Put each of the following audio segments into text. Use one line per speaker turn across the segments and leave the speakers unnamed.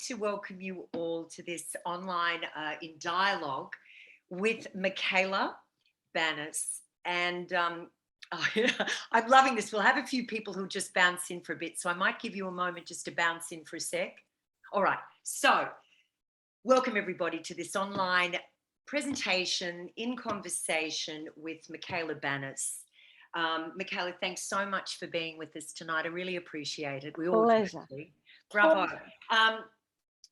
to welcome you all to this online in dialogue with Michala Banas. And I'm loving this. We'll have a few people who'll just bounce in for a bit. So I might give you a moment just to bounce in for a sec. All right. So welcome everybody to this online presentation in conversation with Michala Banas. Michala, thanks so much for being with us tonight. I really appreciate it. We all do. Actually. Bravo.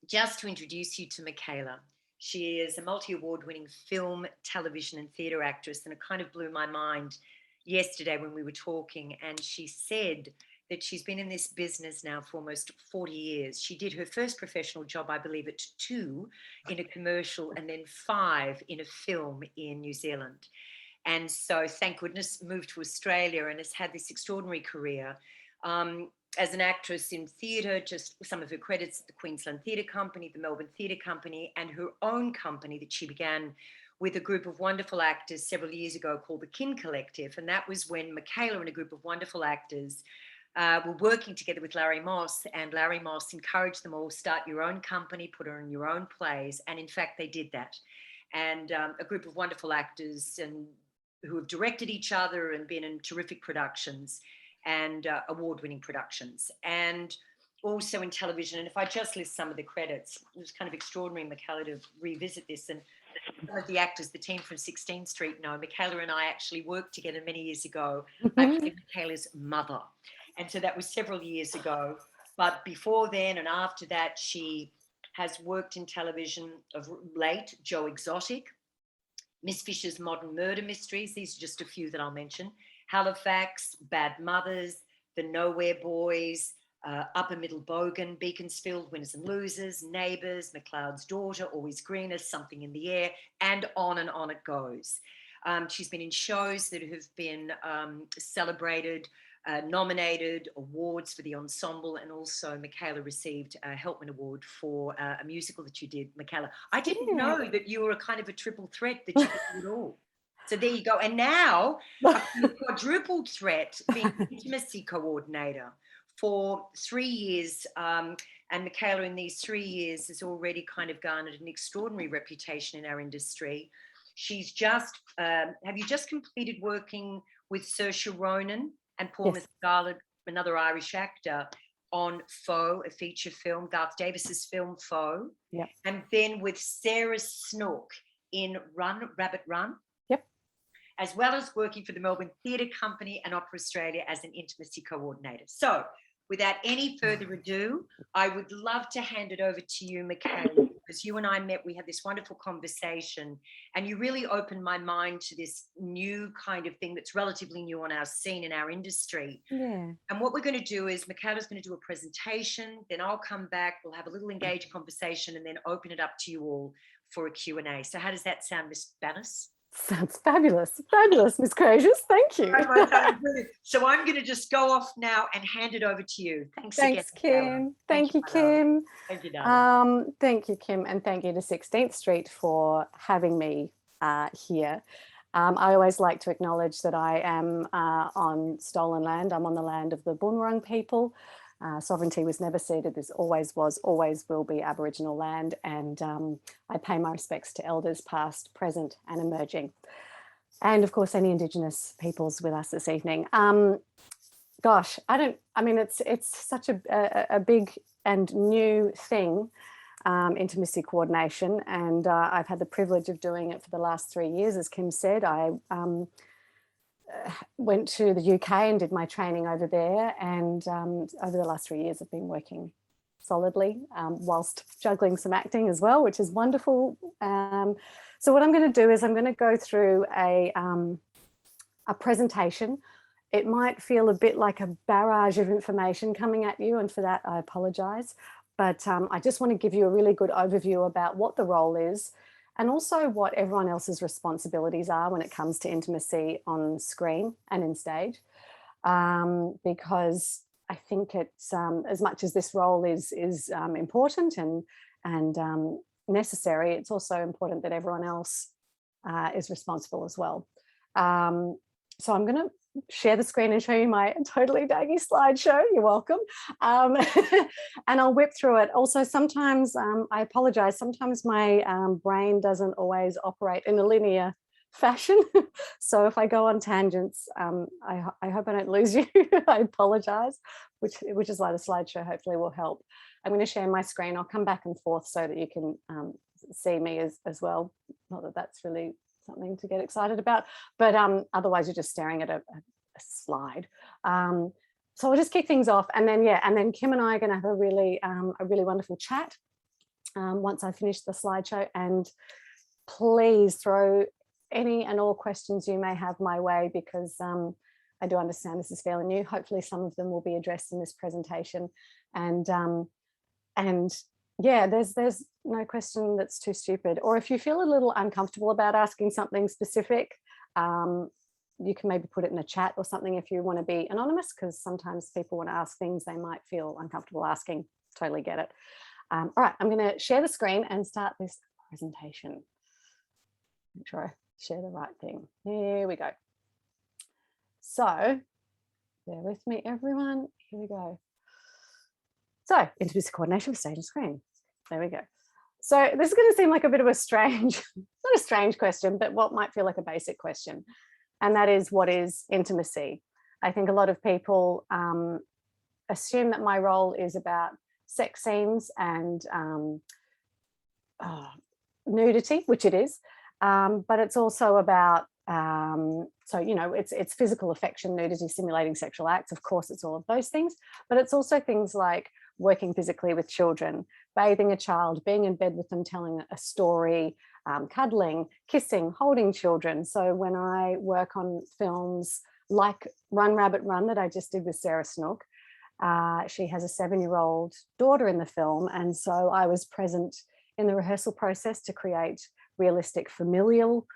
Just to introduce you to Michala, she is a multi-award winning film, television and theatre actress, and it kind of blew my mind yesterday when we were talking, and she said that she's been in this business now for almost 40 years. She did her first professional job, I believe, at 2 in a commercial and then 5 in a film in New Zealand. And so, thank goodness, moved to Australia and has had this extraordinary career as an actress in theatre, just some of her credits at the Queensland Theatre Company, the Melbourne Theatre Company, and her own company that she began with a group of wonderful actors several years ago called the Kin Collective. And that was when Michala and a group of wonderful actors were working together with Larry Moss, and Larry Moss encouraged them all, start your own company, put on your own plays. And in fact, they did that. And a group of wonderful actors and who have directed each other and been in terrific productions and award-winning productions, and also in television. And if I just list some of the credits, it was kind of extraordinary, Michala, to revisit this. And some of the actors, the team from 16th Street know, Michala and I actually worked together many years ago. I played Michala's mother. And so that was several years ago. But before then and after that, she has worked in television of late, Joe Exotic, Miss Fisher's Modern Murder Mysteries. These are just a few that I'll mention. Halifax, Bad Mothers, The Nowhere Boys, Upper Middle Bogan, Beaconsfield, Winners and Losers, Neighbours, McLeod's Daughter, Always Greener, Something in the Air, and on it goes. She's been in shows that have been celebrated, nominated, awards for the ensemble, and also Michala received a Helpman Award for a musical that you did, Michala. I didn't know that you were a kind of a triple threat, that you could do it all. So there you go. And now a quadruple threat, being intimacy coordinator for 3 years. And Michala, in these 3 years, has already kind of garnered an extraordinary reputation in our industry. She's just, have you just completed working with Saoirse Ronan and Paul Mescal, another Irish actor, on Foe, a feature film, Garth Davis's film Foe.
Yep.
And then with Sarah Snook in Run, Rabbit Run. As well as working for the Melbourne Theatre Company and Opera Australia as an intimacy coordinator. So without any further ado, I would love to hand it over to you, Michala, because you and I met, we had this wonderful conversation, and you really opened my mind to this new kind of thing that's relatively new on our scene in our industry.
Yeah.
And what we're going to do is Michala's going to do a presentation, then I'll come back, we'll have a little engaged conversation, and then open it up to you all for a Q&A. So how does that sound, Miss Banas?
Sounds fabulous, Miss Gracious. Thank you.
So I'm going to just go off now and hand it over to you. Thanks again,
Kim. Thank you, Kim.
Thank you, darling.
Thank you, Kim, and thank you to 16th Street for having me here. I always like to acknowledge that I am on stolen land. I'm on the land of the Boonwurrung people. Sovereignty was never ceded. This always was, always will be Aboriginal land, and I pay my respects to elders past, present and emerging, and of course any Indigenous peoples with us this evening. It's such a big and new thing, intimacy coordination, and I've had the privilege of doing it for the last 3 years. As Kim said, I went to the UK and did my training over there, and over the last 3 years I've been working solidly whilst juggling some acting as well, which is wonderful. So what I'm going to do is I'm going to go through a presentation. It might feel a bit like a barrage of information coming at you, and for that I apologise, but I just want to give you a really good overview about what the role is, and also what everyone else's responsibilities are when it comes to intimacy on screen and in stage, because I think it's as much as this role is important and necessary, it's also important that everyone else is responsible as well. So I'm going to share the screen and show you my totally daggy slideshow. You're welcome. And I'll whip through it. Also, sometimes I apologize. Sometimes my brain doesn't always operate in a linear fashion. So if I go on tangents, I hope I don't lose you. I apologize, which is why the slideshow hopefully will help. I'm going to share my screen. I'll come back and forth so that you can see me as well. Not that that's really something to get excited about, but otherwise you're just staring at a slide. So I'll just kick things off, and then Kim and I are going to have a really wonderful chat once I finish the slideshow. And please throw any and all questions you may have my way, because I do understand this is fairly new. Hopefully some of them will be addressed in this presentation, and yeah, there's no question that's too stupid. Or if you feel a little uncomfortable about asking something specific, you can maybe put it in a chat or something if you want to be anonymous, because sometimes people want to ask things they might feel uncomfortable asking. Totally get it. All right, I'm going to share the screen and start this presentation. Make sure I share the right thing. Here we go. So bear with me, everyone. Here we go. So, intimacy coordination for stage and screen. There we go. So this is going to seem like a bit of a strange, not a strange question, but what might feel like a basic question. And that is, what is intimacy? I think a lot of people assume that my role is about sex scenes and nudity, which it is, but it's also about, so, you know, it's physical affection, nudity, simulating sexual acts. Of course, it's all of those things, but it's also things like working physically with children, bathing a child, being in bed with them, telling a story, cuddling, kissing, holding children. So when I work on films like Run, Rabbit, Run that I just did with Sarah Snook, she has a 7-year-old daughter in the film. And so I was present in the rehearsal process to create realistic familial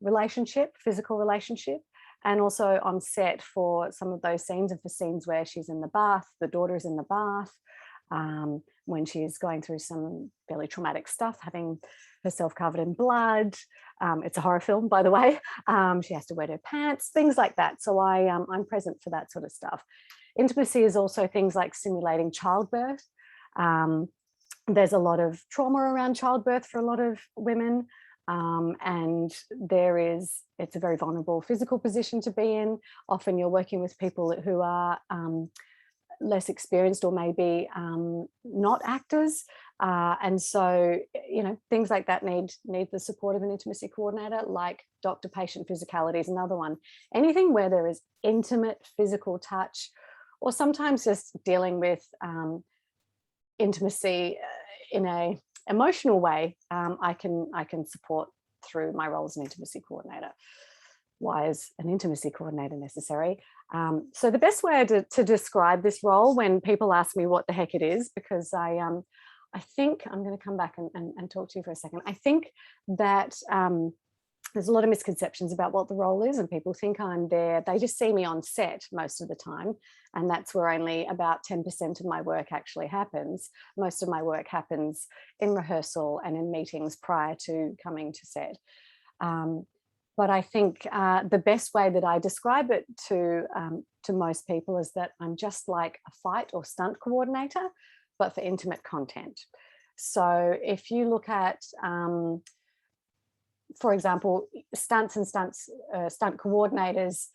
relationship, physical relationship, and also on set for some of those scenes, and for scenes where she's in the bath, the daughter is in the bath, when she's going through some fairly traumatic stuff, having herself covered in blood. It's a horror film, by the way. She has to wet her pants, things like that. So I'm present for that sort of stuff. Intimacy is also things like simulating childbirth. There's a lot of trauma around childbirth for a lot of women. And it's a very vulnerable physical position to be in. Often you're working with people who are less experienced, or maybe not actors. And so, you know, things like that need the support of an intimacy coordinator, like doctor-patient physicality is another one. Anything where there is intimate physical touch, or sometimes just dealing with intimacy in a emotional way, I can support through my role as an intimacy coordinator. Why is an intimacy coordinator necessary? So the best way to describe this role when people ask me what the heck it is, because I think I'm going to come back and talk to you for a second. I think that there's a lot of misconceptions about what the role is, and people think I'm there. They just see me on set most of the time, and that's where only about 10% of my work actually happens. Most of my work happens in rehearsal and in meetings prior to coming to set. But I think the best way that I describe it to most people is that I'm just like a fight or stunt coordinator, but for intimate content. So if you look at, for example, stunt coordinators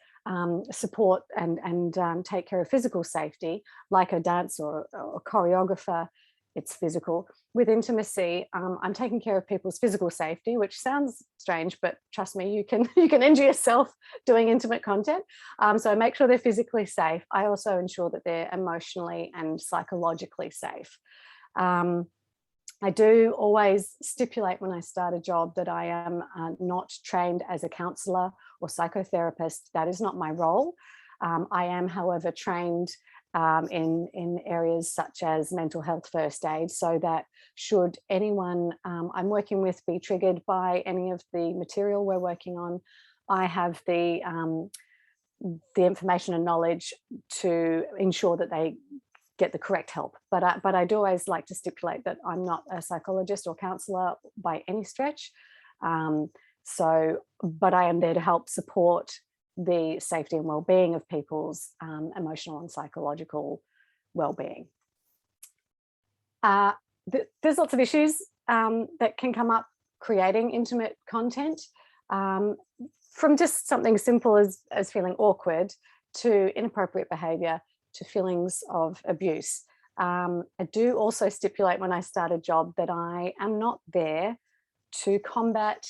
support and take care of physical safety, like a dancer or a choreographer. It's physical. With intimacy, I'm taking care of people's physical safety, which sounds strange, but trust me, you can injure yourself doing intimate content. So I make sure they're physically safe. I also ensure that they're emotionally and psychologically safe. I do always stipulate when I start a job that I am not trained as a counsellor or psychotherapist. That is not my role. I am, however, trained in areas such as mental health first aid, so that should anyone I'm working with be triggered by any of the material we're working on, I have the information and knowledge to ensure that they get the correct help. But I do always like to stipulate that I'm not a psychologist or counsellor by any stretch. But I am there to help support the safety and well-being of people's emotional and psychological well-being. There's lots of issues that can come up creating intimate content, from just something simple as feeling awkward to inappropriate behaviour to feelings of abuse. I do also stipulate when I start a job that I am not there to combat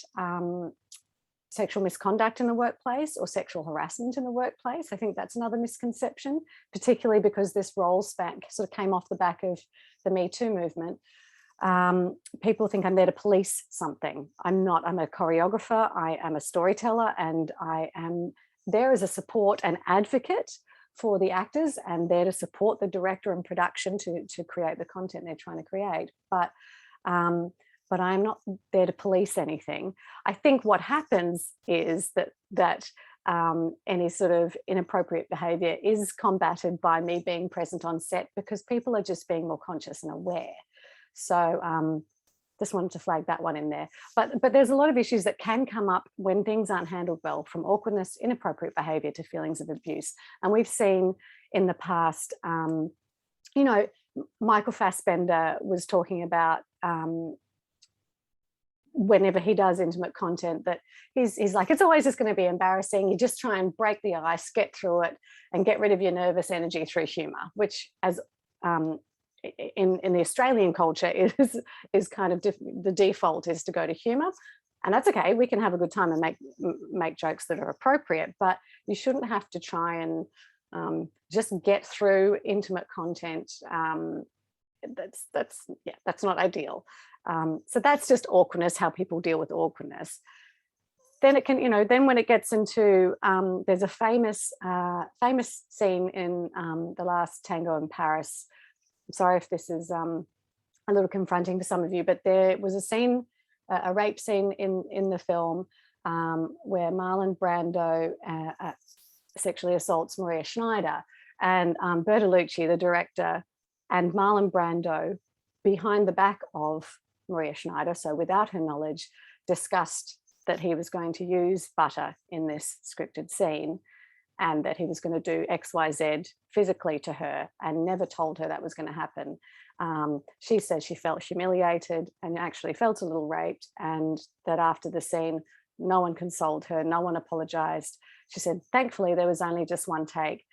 sexual misconduct in the workplace or sexual harassment in the workplace. I think that's another misconception, particularly because this role sort of came off the back of the Me Too movement. People think I'm there to police something. I'm not. I'm a choreographer, I am a storyteller, and I am there as a support and advocate for the actors, and there to support the director and production to create the content they're trying to create. But I'm not there to police anything. I think what happens is that any sort of inappropriate behaviour is combated by me being present on set, because people are just being more conscious and aware. So just wanted to flag that one in there. But there's a lot of issues that can come up when things aren't handled well, from awkwardness, inappropriate behaviour to feelings of abuse. And we've seen in the past, you know, Michael Fassbender was talking about whenever he does intimate content, that he's like, it's always just going to be embarrassing. You just try and break the ice, get through it, and get rid of your nervous energy through humour, which as in the Australian culture is kind of the default is to go to humour, and that's okay. We can have a good time and make jokes that are appropriate, but you shouldn't have to try and just get through intimate content. That's not ideal. So that's just awkwardness, how people deal with awkwardness. Then it can, you know, then when it gets into, there's a famous scene in The Last Tango in Paris. I'm sorry if this is a little confronting to some of you, but there was a scene, a rape scene in the film where Marlon Brando sexually assaults Maria Schneider, and Bertolucci, the director, and Marlon Brando, behind the back of Maria Schneider, so without her knowledge, discussed that he was going to use butter in this scripted scene, and that he was going to do XYZ physically to her, and never told her that was going to happen. She says she felt humiliated and actually felt a little raped, and that after the scene, no one consoled her, no one apologized. She said, thankfully, there was only just one take,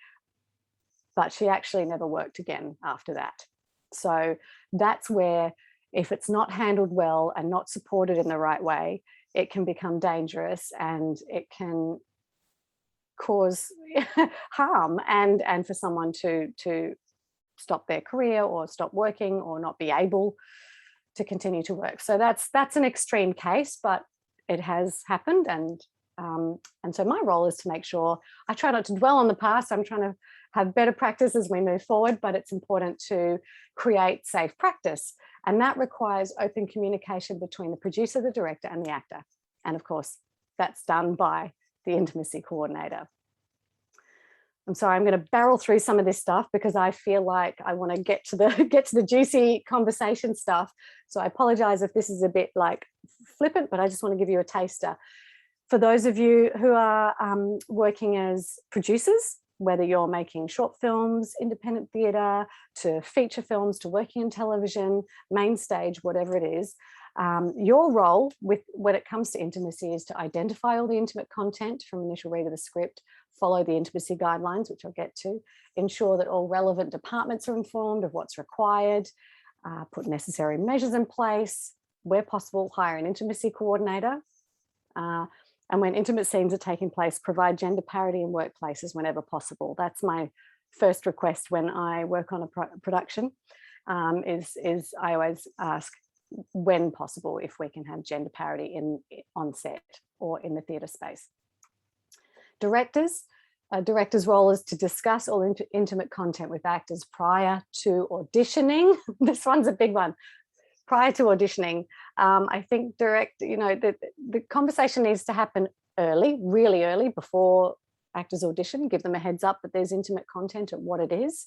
but she actually never worked again after that. So that's where, if it's not handled well and not supported in the right way, it can become dangerous, and it can cause harm, and for someone to stop their career or stop working or not be able to continue to work. So that's an extreme case, but it has happened, and so my role is to make sure I try not to dwell on the past. I'm trying to have better practice as we move forward, but it's important to create safe practice, and that requires open communication between the producer, the director, and the actor. And of course, that's done by the intimacy coordinator. I'm sorry, I'm going to barrel through some of this stuff because I feel like I want to get to the juicy conversation stuff. So I apologize if this is a bit like flippant, but I just want to give you a taster. For those of you who are working as producers, whether you're making short films, independent theatre, to feature films, to working in television, main stage, whatever it is, your role when it comes to intimacy is to identify all the intimate content from initial read of the script, follow the intimacy guidelines, which I'll get to, ensure that all relevant departments are informed of what's required, put necessary measures in place, where possible, hire an intimacy coordinator, and when intimate scenes are taking place, provide gender parity in workplaces whenever possible. That's my first request when I work on a production, is I always ask, when possible, if we can have gender parity on set or in the theatre space. Directors. A director's role is to discuss all intimate content with actors prior to auditioning. This one's a big one. Prior to auditioning, I think the conversation needs to happen early, really early, before actors audition. Give them a heads up that there's intimate content and what it is.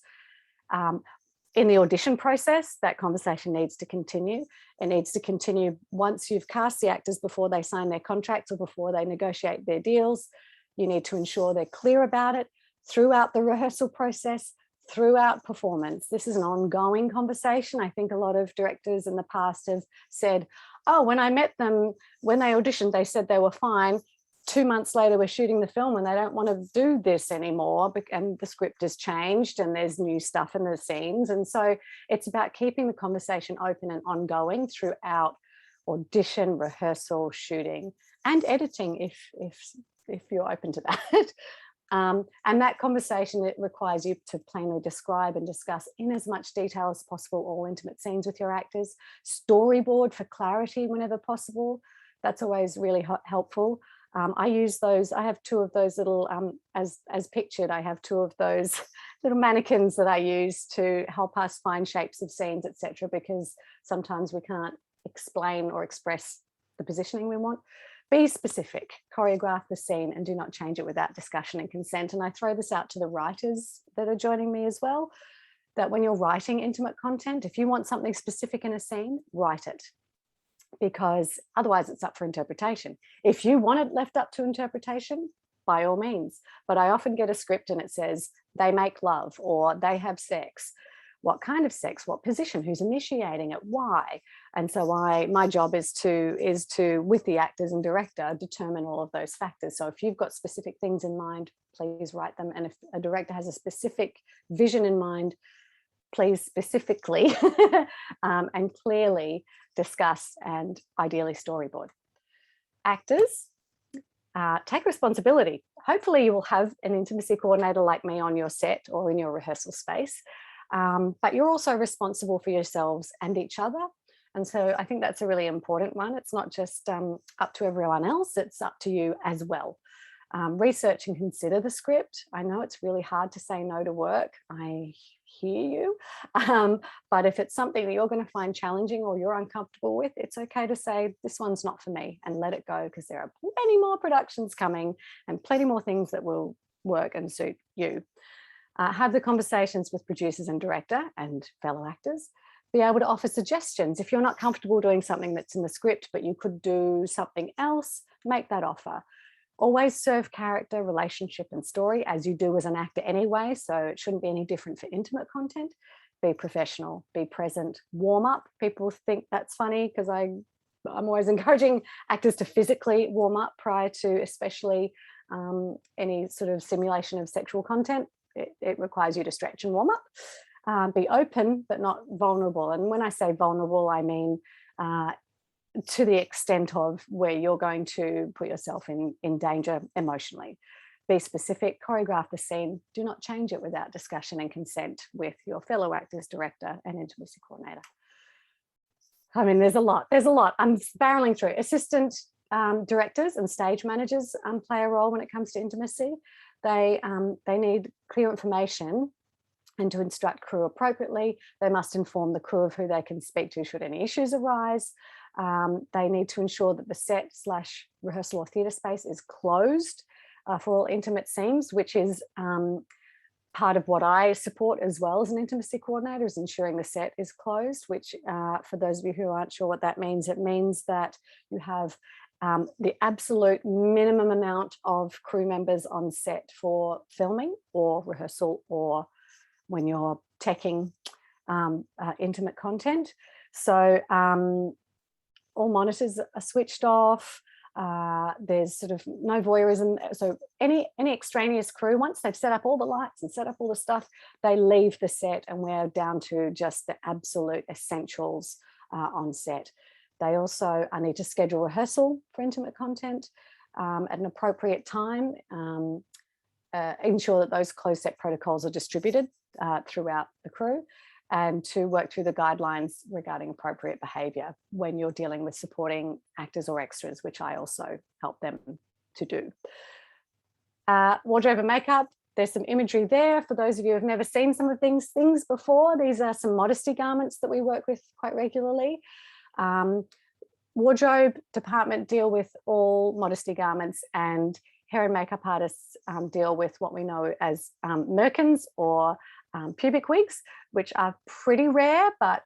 In the audition process, that conversation needs to continue. It needs to continue once you've cast the actors, before they sign their contracts or before they negotiate their deals. You need to ensure they're clear about it throughout the rehearsal process, throughout performance. This is an ongoing conversation. I think a lot of directors in the past have said, oh, when I met them, when they auditioned, they said they were fine. 2 months later, we're shooting the film and they don't want to do this anymore, and the script has changed and there's new stuff in the scenes. And so it's about keeping the conversation open and ongoing throughout audition, rehearsal, shooting, and editing if you're open to that. And that conversation, it requires you to plainly describe and discuss in as much detail as possible all intimate scenes with your actors. Storyboard for clarity whenever possible. That's always really helpful. I use those. I have 2 of those little, as pictured, I have 2 of those little mannequins that I use to help us find shapes of scenes, etc. Because sometimes we can't explain or express the positioning we want. Be specific, choreograph the scene, and do not change it without discussion and consent. And I throw this out to the writers that are joining me as well, that when you're writing intimate content, if you want something specific in a scene, write it, because otherwise it's up for interpretation. If you want it left up to interpretation, by all means. But I often get a script and it says they make love or they have sex. What kind of sex, what position, who's initiating it, why? And so my job is to, with the actors and director, determine all of those factors. So if you've got specific things in mind, please write them. And if a director has a specific vision in mind, please specifically and clearly discuss and ideally storyboard. Actors, take responsibility. Hopefully you will have an intimacy coordinator like me on your set or in your rehearsal space. But you're also responsible for yourselves and each other. And so I think that's a really important one. It's not just up to everyone else, it's up to you as well. Research and consider the script. I know it's really hard to say no to work. I hear you. But if it's something that you're going to find challenging or you're uncomfortable with, it's okay to say, this one's not for me, and let it go, because there are plenty more productions coming and plenty more things that will work and suit you. Have the conversations with producers and director and fellow actors. Be able to offer suggestions. If you're not comfortable doing something that's in the script, but you could do something else, make that offer. Always serve character, relationship, and story as you do as an actor anyway, so it shouldn't be any different for intimate content. Be professional, be present, warm up. People think that's funny because I'm always encouraging actors to physically warm up prior to especially any sort of simulation of sexual content. It requires you to stretch and warm up. Be open, but not vulnerable. And when I say vulnerable, I mean to the extent of where you're going to put yourself in danger emotionally. Be specific, choreograph the scene, do not change it without discussion and consent with your fellow actors, director, and intimacy coordinator. I mean, there's a lot. I'm barreling through. Assistant directors and stage managers play a role when it comes to intimacy. They need clear information, and to instruct crew appropriately, they must inform the crew of who they can speak to should any issues arise. They need to ensure that the set/rehearsal or theatre space is closed for all intimate scenes, which is part of what I support as well as an intimacy coordinator, is ensuring the set is closed, which for those of you who aren't sure what that means, it means that you have the absolute minimum amount of crew members on set for filming or rehearsal or when you're teching intimate content. So all monitors are switched off. There's sort of no voyeurism. So any extraneous crew, once they've set up all the lights and set up all the stuff, they leave the set and we're down to just the absolute essentials on set. They also need to schedule rehearsal for intimate content at an appropriate time. Ensure that those closed set protocols are distributed throughout the crew, and to work through the guidelines regarding appropriate behaviour when you're dealing with supporting actors or extras, which I also help them to do. Wardrobe and makeup, there's some imagery there for those of you who have never seen some of these things before. These are some modesty garments that we work with quite regularly. Wardrobe department deal with all modesty garments, and hair and makeup artists deal with what we know as merkins or pubic wigs, which are pretty rare, but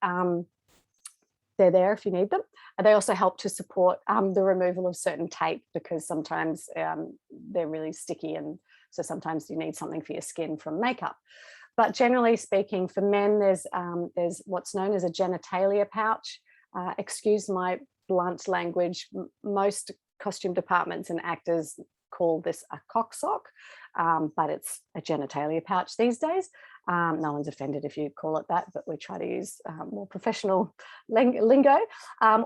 they're there if you need them. And they also help to support the removal of certain tape, because sometimes they're really sticky, and so sometimes you need something for your skin from makeup. But generally speaking, for men, there's what's known as a genitalia pouch. Excuse my blunt language, most costume departments and actors call this a cocksock, but it's a genitalia pouch these days. No one's offended if you call it that, but we try to use more professional lingo,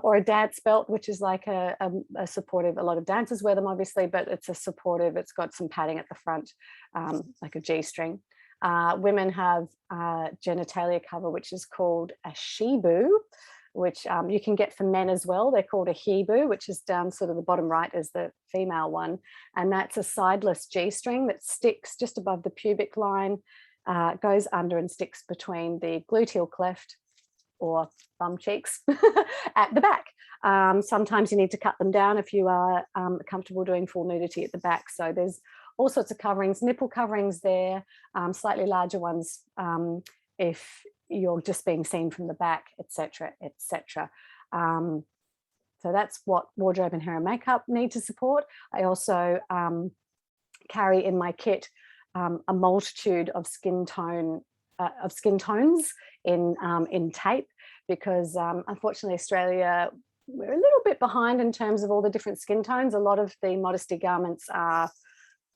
or a dance belt, which is like a supportive. A lot of dancers wear them, obviously, but it's a supportive. It's got some padding at the front, like a G-string. Women have genitalia cover, which is called a shibu, which you can get for men as well. They're called a hibu, which is down sort of the bottom right as the female one. And that's a sideless G-string that sticks just above the pubic line, goes under and sticks between the gluteal cleft or bum cheeks at the back. Sometimes you need to cut them down if you are comfortable doing full nudity at the back. So there's all sorts of coverings, nipple coverings there, slightly larger ones if you're just being seen from the back, etc., etc. So that's what wardrobe and hair and makeup need to support. I also carry in my kit a multitude of skin tones in tape, because unfortunately Australia, we're a little bit behind in terms of all the different skin tones. A lot of the modesty garments are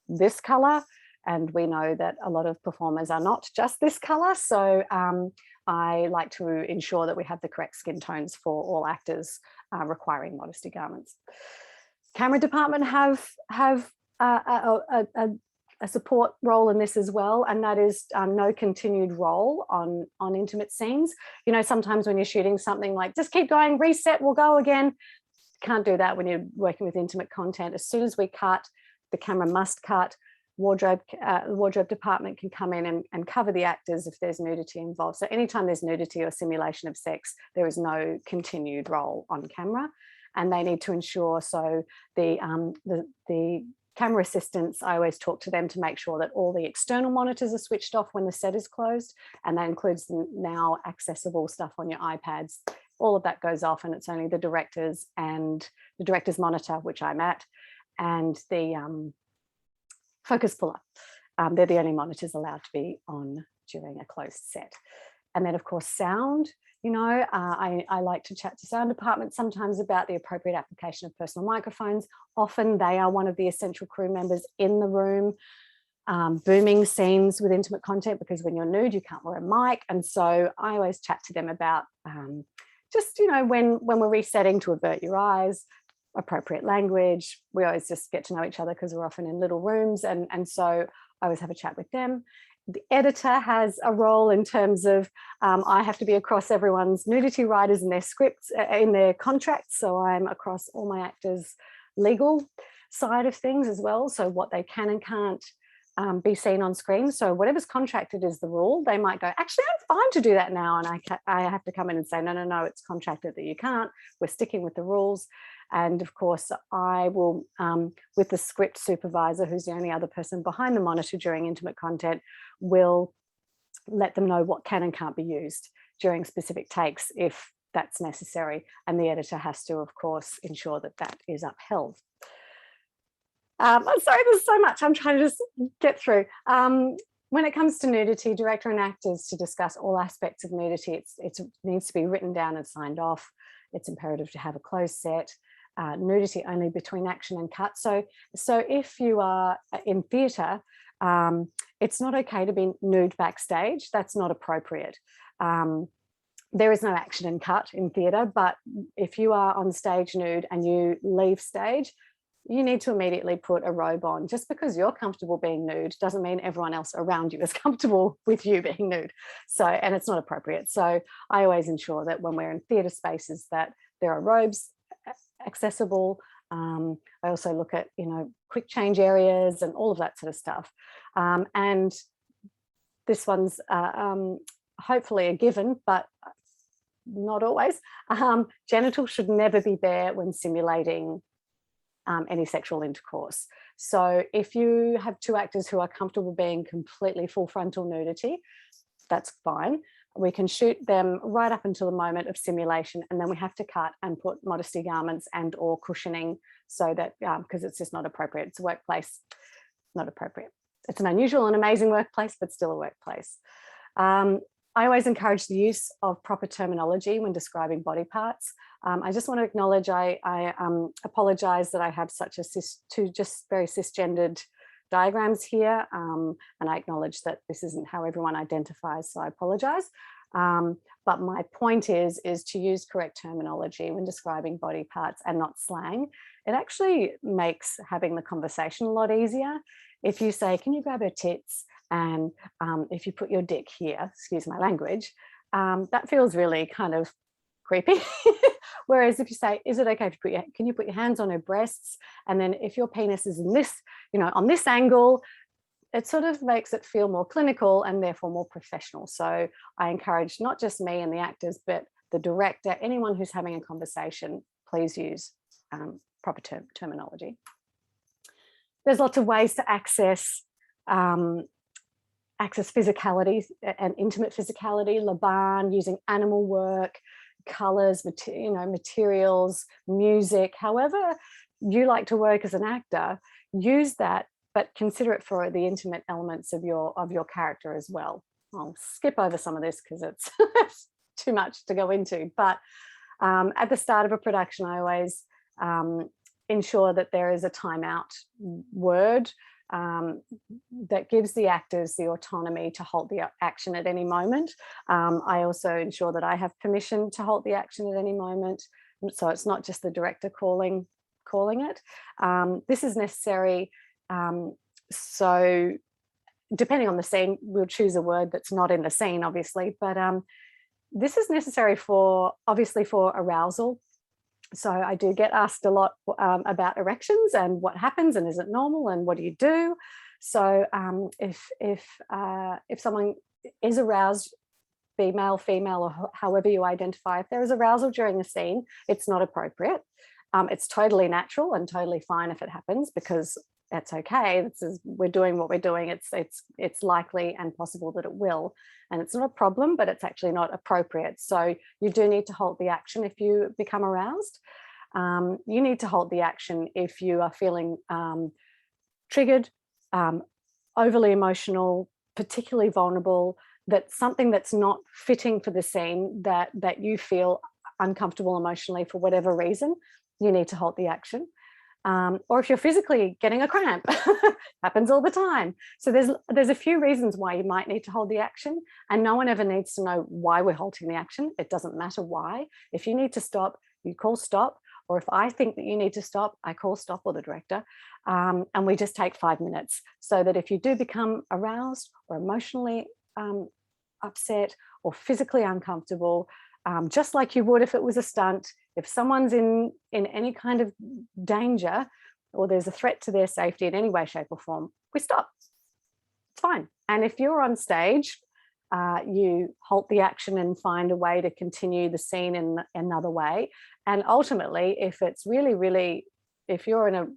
this color, and we know that a lot of performers are not just this color. So I like to ensure that we have the correct skin tones for all actors requiring modesty garments. Camera department have a support role in this as well, and that is no continued role on intimate scenes. You know, sometimes when you're shooting something, like just keep going, reset, we'll go again. Can't do that when you're working with intimate content. As soon as we cut, the camera must cut. The wardrobe department can come in and cover the actors if there's nudity involved. So anytime there's nudity or simulation of sex, there is no continued role on camera, and they need to ensure. So the camera assistants, I always talk to them to make sure that all the external monitors are switched off when the set is closed, and that includes the now accessible stuff on your iPads. All of that goes off, and it's only the directors and the director's monitor, which I'm at, and the focus puller. They're the only monitors allowed to be on during a closed set. And then of course sound, you know, I like to chat to sound departments sometimes about the appropriate application of personal microphones. Often they are one of the essential crew members in the room, booming scenes with intimate content, because when you're nude, you can't wear a mic. And so I always chat to them about just, you know, when we're resetting, to avert your eyes, appropriate language. We always just get to know each other because we're often in little rooms. And so I always have a chat with them. The editor has a role in terms of I have to be across everyone's nudity writers and their scripts, in their contracts. So I'm across all my actors' legal side of things as well. So what they can and can't be seen on screen. So whatever's contracted is the rule. They might go, actually, I'm fine to do that now. And I have to come in and say, no, it's contracted that you can't. We're sticking with the rules. And of course, I will, with the script supervisor, who's the only other person behind the monitor during intimate content, will let them know what can and can't be used during specific takes if that's necessary. And the editor has to, of course, ensure that that is upheld. I'm sorry, there's so much I'm trying to just get through. When it comes to nudity, director and actors to discuss all aspects of nudity, it needs to be written down and signed off. It's imperative to have a closed set. Nudity only between action and cut. So if you are in theatre, it's not okay to be nude backstage. That's not appropriate. There is no action and cut in theatre, but if you are on stage nude and you leave stage, you need to immediately put a robe on. Just because you're comfortable being nude doesn't mean everyone else around you is comfortable with you being nude. So, and it's not appropriate. So I always ensure that when we're in theatre spaces that there are robes accessible. I also look at, you know, quick change areas and all of that sort of stuff. And this one's hopefully a given, but not always. Genitals should never be bare when simulating any sexual intercourse. So if you have two actors who are comfortable being completely full frontal nudity, that's fine. We can shoot them right up until the moment of simulation, and then we have to cut and put modesty garments and or cushioning, so that because it's just not appropriate. It's a workplace, not appropriate. It's an unusual and amazing workplace, but still a workplace. I always encourage the use of proper terminology when describing body parts. I just want to acknowledge, I apologize that I have such two just very cisgendered diagrams here, and I acknowledge that this isn't how everyone identifies, so I apologize. But my point is to use correct terminology when describing body parts and not slang. It actually makes having the conversation a lot easier. If you say, can you grab her tits? And if you put your dick here, excuse my language, that feels really kind of creepy. Whereas if you say, is it okay to can you put your hands on her breasts? And then if your penis is in this, on this angle, it sort of makes it feel more clinical and therefore more professional. So I encourage not just me and the actors, but the director, anyone who's having a conversation, please use proper terminology. There's lots of ways to access physicality and intimate physicality, Laban, using animal work, colors, materials, music, however you like to work as an actor, use that, but consider it for the intimate elements of your character as well. I'll skip over some of this because it's too much to go into, but at the start of a production, I always ensure that there is a timeout word that gives the actors the autonomy to halt the action at any moment. I also ensure that I have permission to halt the action at any moment. So it's not just the director calling it. This is necessary. So depending on the scene, we'll choose a word that's not in the scene, obviously, but this is necessary obviously for arousal. So I do get asked a lot about erections and what happens and is it normal and what do you do? So if someone is aroused, be male, female, or however you identify, if there is arousal during a scene, it's not appropriate. It's totally natural and totally fine if it happens, because that's okay. We're doing what we're doing. It's likely and possible that it will, and it's not a problem, but it's actually not appropriate. So you do need to halt the action if you become aroused. You need to halt the action if you are feeling triggered, overly emotional, particularly vulnerable, that something that's not fitting for the scene, that you feel uncomfortable emotionally for whatever reason, you need to halt the action. Or if you're physically getting a cramp, happens all the time. So there's a few reasons why you might need to hold the action, and no one ever needs to know why we're halting the action. It doesn't matter why. If you need to stop, you call stop, or if I think that you need to stop, I call stop or the director, and we just take 5 minutes, so that if you do become aroused or emotionally upset or physically uncomfortable, just like you would if it was a stunt, if someone's in any kind of danger or there's a threat to their safety in any way, shape or form, we stop. It's fine. And if you're on stage, you halt the action and find a way to continue the scene in another way. And ultimately, if you're in a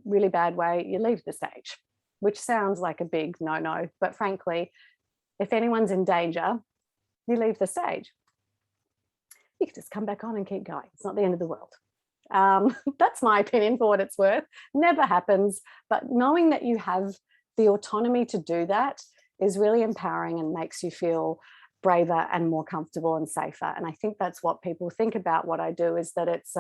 really bad way, you leave the stage, which sounds like a big no-no. But frankly, if anyone's in danger, you leave the stage. You can just come back on and keep going. It's not the end of the world. That's my opinion for what it's worth. Never happens, but knowing that you have the autonomy to do that is really empowering and makes you feel braver and more comfortable and safer. And I think that's what people think about what I do, is that it's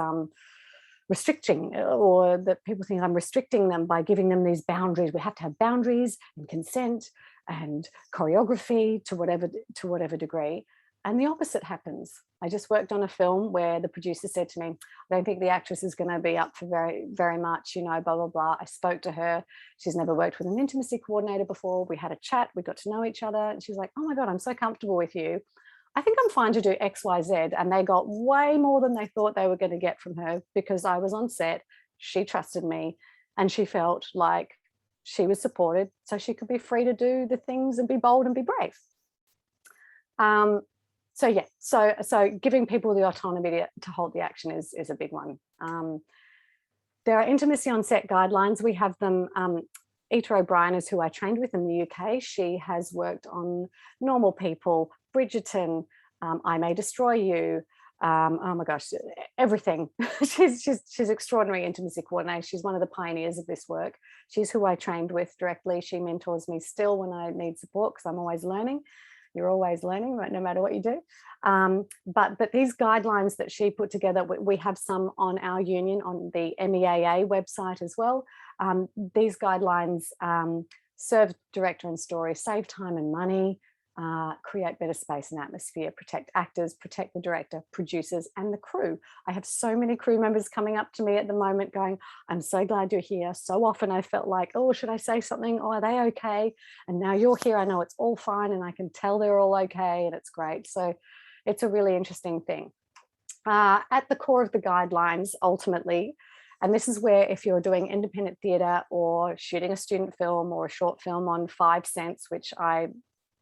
restricting, or that people think I'm restricting them by giving them these boundaries. We have to have boundaries and consent and choreography to whatever degree. And the opposite happens. I just worked on a film where the producer said to me, I don't think the actress is going to be up for very, very much, blah, blah, blah. I spoke to her. She's never worked with an intimacy coordinator before. We had a chat. We got to know each other. And she's like, oh my God, I'm so comfortable with you. I think I'm fine to do X, Y, Z. And they got way more than they thought they were going to get from her, because I was on set. She trusted me and she felt like she was supported, so she could be free to do the things and be bold and be brave. So yeah, so giving people the autonomy to hold the action is a big one. There are intimacy on set guidelines. We have them. Ita O'Brien is who I trained with in the UK. She has worked on normal people, Bridgerton, I May Destroy You, oh my gosh, everything. she's extraordinary intimacy coordinator. She's one of the pioneers of this work. She's who I trained with directly. She mentors me still when I need support, because I'm always learning. You're always learning, right, no matter what you do. But these guidelines that she put together, we have some on our union, on the MEAA website as well. These guidelines serve director and story, save time and money, create better space and atmosphere, protect actors, protect the director, producers, and the crew. I have so many crew members coming up to me at the moment going, I'm so glad you're here. So often I felt like, oh, should I say something? Oh, are they okay? And now you're here. I know it's all fine, and I can tell they're all okay, and it's great. So it's a really interesting thing. At the core of the guidelines, ultimately, and this is where, if you're doing independent theatre or shooting a student film or a short film on 5 cents, which I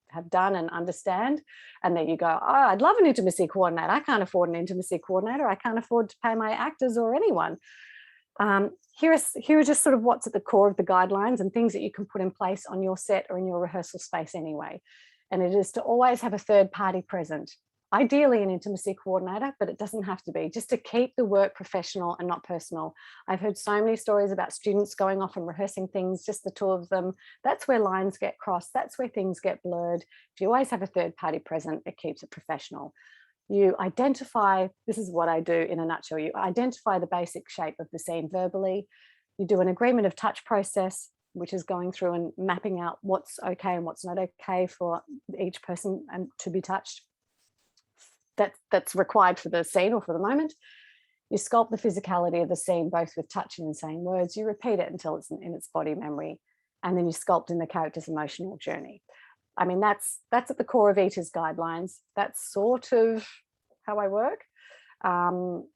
have done and understand, and then you go, oh, I'd love an intimacy coordinator. I can't afford an intimacy coordinator. I can't afford to pay my actors or anyone. Here are just sort of what's at the core of the guidelines and things that you can put in place on your set or in your rehearsal space anyway. And it is to always have a third party present. Ideally an intimacy coordinator, but it doesn't have to be, just to keep the work professional and not personal. I've heard so many stories about students going off and rehearsing things, just the two of them. That's where lines get crossed. That's where things get blurred. If you always have a third party present, it keeps it professional. You identify, this is what I do in a nutshell, you identify the basic shape of the scene verbally. You do an agreement of touch process, which is going through and mapping out what's okay and what's not okay for each person and to be touched. That's required for the scene or for the moment. You sculpt the physicality of the scene, both with touch and in saying words. You repeat it until it's in its body memory, and then you sculpt in the character's emotional journey. I mean, that's at the core of ETA's guidelines. That's sort of how I work. I'll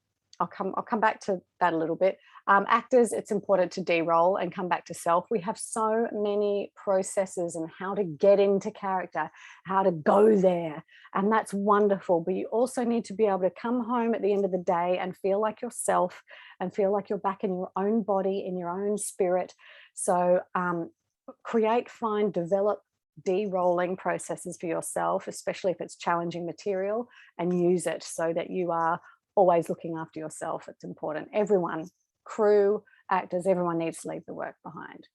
come back to that a little bit. Actors, it's important to de-roll and come back to self. We have so many processes and how to get into character, how to go there, and that's wonderful. But you also need to be able to come home at the end of the day and feel like yourself and feel like you're back in your own body, in your own spirit. So create, find, develop de-rolling processes for yourself, especially if it's challenging material, and use it so that you are always looking after yourself. It's important. Everyone, crew, actors, everyone needs to leave the work behind.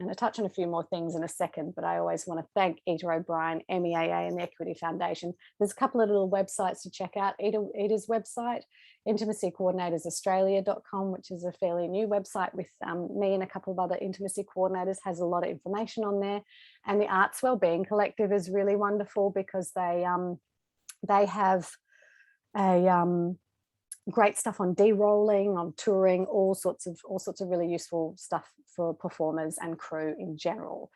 And I'll touch on a few more things in a second, but I always want to thank Ita O'Brien, MEAA, and the Equity Foundation. There's a couple of little websites to check out. Ita's website, intimacycoordinatorsaustralia.com, which is a fairly new website with me and a couple of other intimacy coordinators, has a lot of information on there. And the Arts Wellbeing Collective is really wonderful because they have great stuff on de-rolling, on touring, all sorts of really useful stuff for performers and crew in general.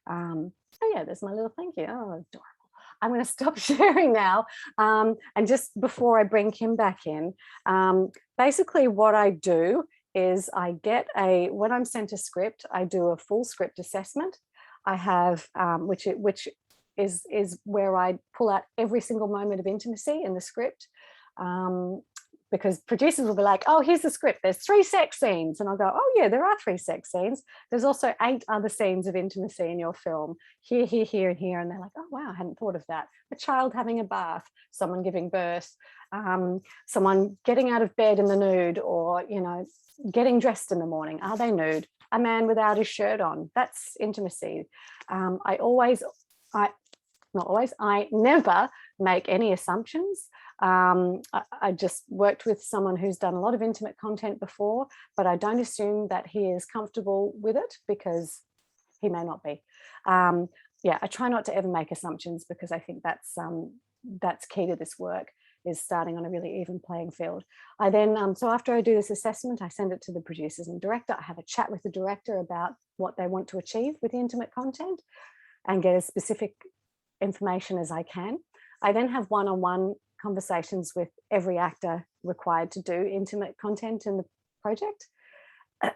Oh yeah, there's my little thank you. Oh, adorable. I'm going to stop sharing now. And just before I bring Kim back in, basically what I do is when I'm sent a script, I do a full script assessment. I have, which is where I pull out every single moment of intimacy in the script. Because producers will be like, oh, here's the script, there's 3 sex scenes. And I'll go, oh yeah, there are 3 sex scenes. There's also 8 other scenes of intimacy in your film. Here, here, here, and here. And they're like, oh wow, I hadn't thought of that. A child having a bath, someone giving birth, someone getting out of bed in the nude, or, getting dressed in the morning. Are they nude? A man without his shirt on. That's intimacy. I never make any assumptions. I just worked with someone who's done a lot of intimate content before, but I don't assume that he is comfortable with it, because he may not be. I try not to ever make assumptions, because I think that's key to this work, is starting on a really even playing field. I then, so after I do this assessment, I send it to the producers and director. I have a chat with the director about what they want to achieve with the intimate content and get as specific information as I can. I then have one-on-one conversations with every actor required to do intimate content in the project.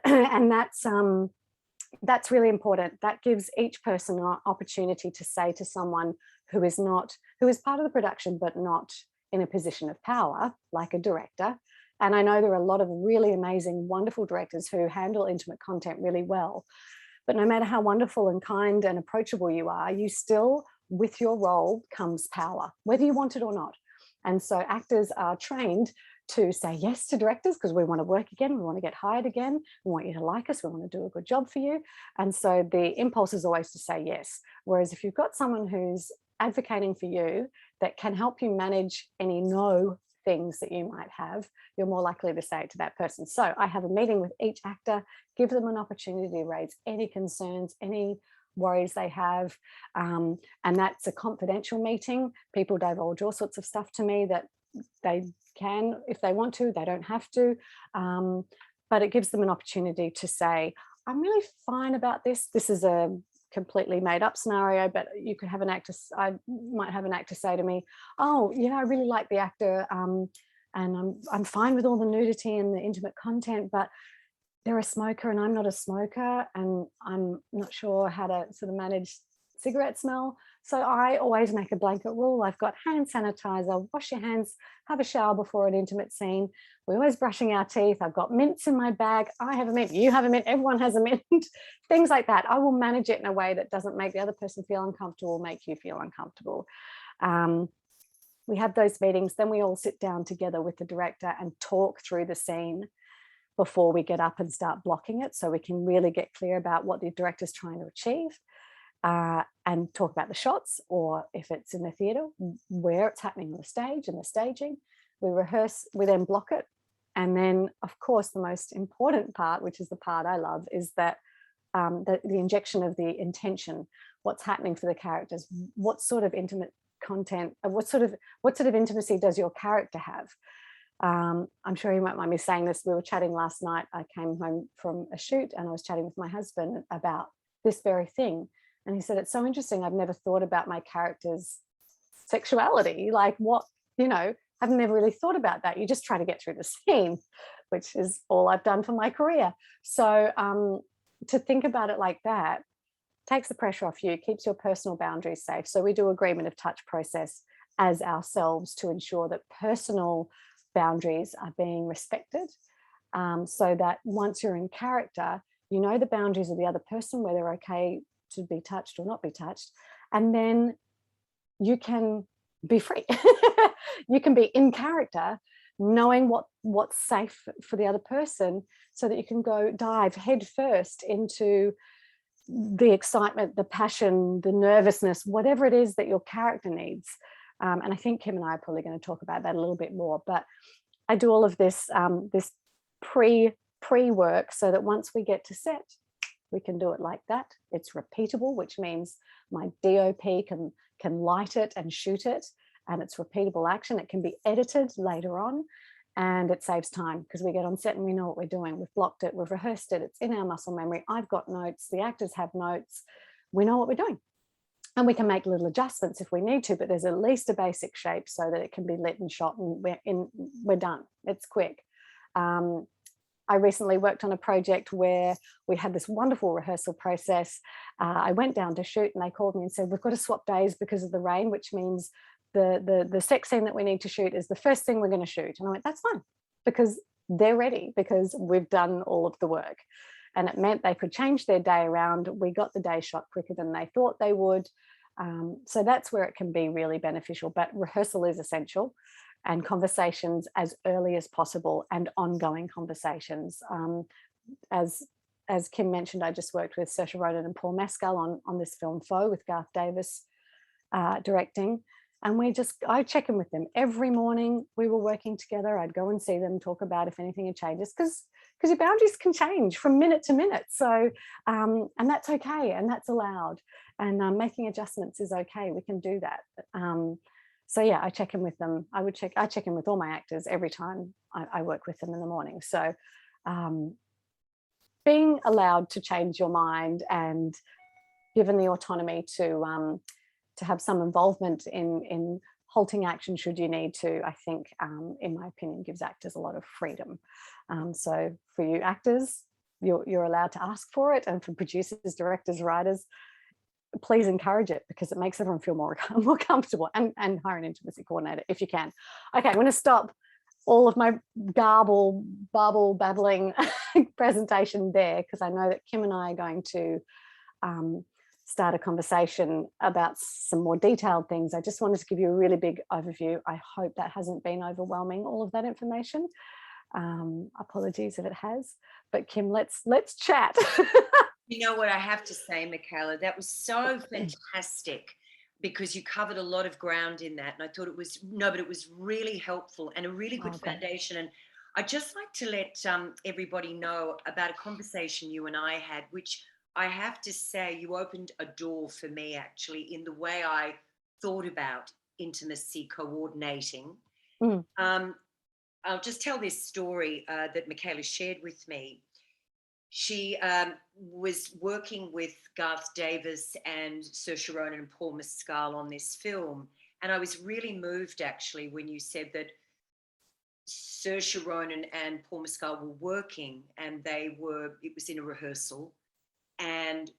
And that's really important. That gives each person an opportunity to say to someone who is part of the production, but not in a position of power, like a director. And I know there are a lot of really amazing, wonderful directors who handle intimate content really well. But no matter how wonderful and kind and approachable you are, you still with your role comes power, whether you want it or not. And so actors are trained to say yes to directors because we want to work again, we want to get hired again, we want you to like us, we want to do a good job for you. And so the impulse is always to say yes. Whereas if you've got someone who's advocating for you that can help you manage any no things that you might have, you're more likely to say it to that person. So I have a meeting with each actor, give them an opportunity to raise any concerns, any worries they have, and that's a confidential meeting. People divulge all sorts of stuff to me that they can if they want to, they don't have to, but it gives them an opportunity to say, I'm really fine about this. This is a completely made up scenario, but you could have an actor, I might have an actor say to me, oh, you know, I really like the actor, and I'm fine with all the nudity and the intimate content, but they're a smoker and I'm not a smoker, and I'm not sure how to sort of manage cigarette smell. So I always make a blanket rule. I've got hand sanitizer, wash your hands, have a shower before an intimate scene. We're always brushing our teeth. I've got mints in my bag. I have a mint, you have a mint, everyone has a mint, things like that. I will manage it in a way that doesn't make the other person feel uncomfortable, make you feel uncomfortable. We have those meetings, then we all sit down together with the director and talk through the scene before we get up and start blocking it, so we can really get clear about what the director's trying to achieve. And talk about the shots, or if it's in the theatre, where it's happening on the stage and the staging. We rehearse, we then block it. And then, of course, the most important part, which is the part I love, is that the injection of the intention, what's happening for the characters, what sort of intimate content, what sort of intimacy does your character have? I'm sure you won't mind me saying this. We were chatting last night. I came home from a shoot and I was chatting with my husband about this very thing. And he said, it's so interesting. I've never thought about my character's sexuality. Like what, you know, I've never really thought about that. You just try to get through the scene, which is all I've done for my career. So to think about it like that takes the pressure off you, keeps your personal boundaries safe. So we do agreement of touch process as ourselves to ensure that personal boundaries are being respected, so that once you're in character, you know the boundaries of the other person, where they're okay to be touched or not be touched, and then you can be free. You can be in character, knowing what's safe for the other person, so that you can go dive head first into the excitement, the passion, the nervousness, whatever it is that your character needs. And I think Kim and I are probably going to talk about that a little bit more, but I do all of this this pre-work so that once we get to set, we can do it like that. It's repeatable, which means my DOP can light it and shoot it, and it's repeatable action. It can be edited later on, and it saves time because we get on set and we know what we're doing. We've blocked it, we've rehearsed it, it's in our muscle memory. I've got notes, the actors have notes, we know what we're doing. And we can make little adjustments if we need to, but there's at least a basic shape so that it can be lit and shot and we're done. It's quick. I recently worked on a project where we had this wonderful rehearsal process. I went down to shoot and they called me and said, we've got to swap days because of the rain, which means the sex scene that we need to shoot is the first thing we're going to shoot. And I went, that's fine, because they're ready, because we've done all of the work. And it meant they could change their day around. We got the day shot quicker than they thought they would. So that's where it can be really beneficial. But rehearsal is essential, and conversations as early as possible, and ongoing conversations. As Kim mentioned, I just worked with Saoirse Ronan and Paul Mescal on this film Foe with Garth Davis directing. And I check in with them every morning. We were working together. I'd go and see them, talk about if anything had changes, because your boundaries can change from minute to minute. So, and that's okay, and that's allowed. And making adjustments is okay. We can do that. So yeah, I check in with them. I check in with all my actors every time I work with them in the morning. So being allowed to change your mind and given the autonomy to have some involvement in halting action should you need to, I think, in my opinion, gives actors a lot of freedom. So for you actors, you're allowed to ask for it, and for producers, directors, writers, please encourage it, because it makes everyone feel more comfortable, and hire an intimacy coordinator if you can. Okay, I'm going to stop all of my babbling presentation there, because I know that Kim and I are going to start a conversation about some more detailed things, I just wanted to give you a really big overview. I hope that hasn't been overwhelming, all of that information. Apologies if it has, but Kim, let's chat.
You know what I have to say, Michaela, that was so fantastic because you covered a lot of ground in that. And I thought it was, no, but it was really helpful and a really good
Oh, great.
foundation. And I'd just like to let everybody know about a conversation you and I had, which I have to say, you opened a door for me actually in the way I thought about intimacy coordinating.
Mm,
Um, I'll just tell this story that Michaela shared with me. She was working with Garth Davis and Saoirse Ronan and Paul Mescal on this film. And I was really moved actually when you said that Saoirse Ronan and Paul Mescal were working and it was in a rehearsal and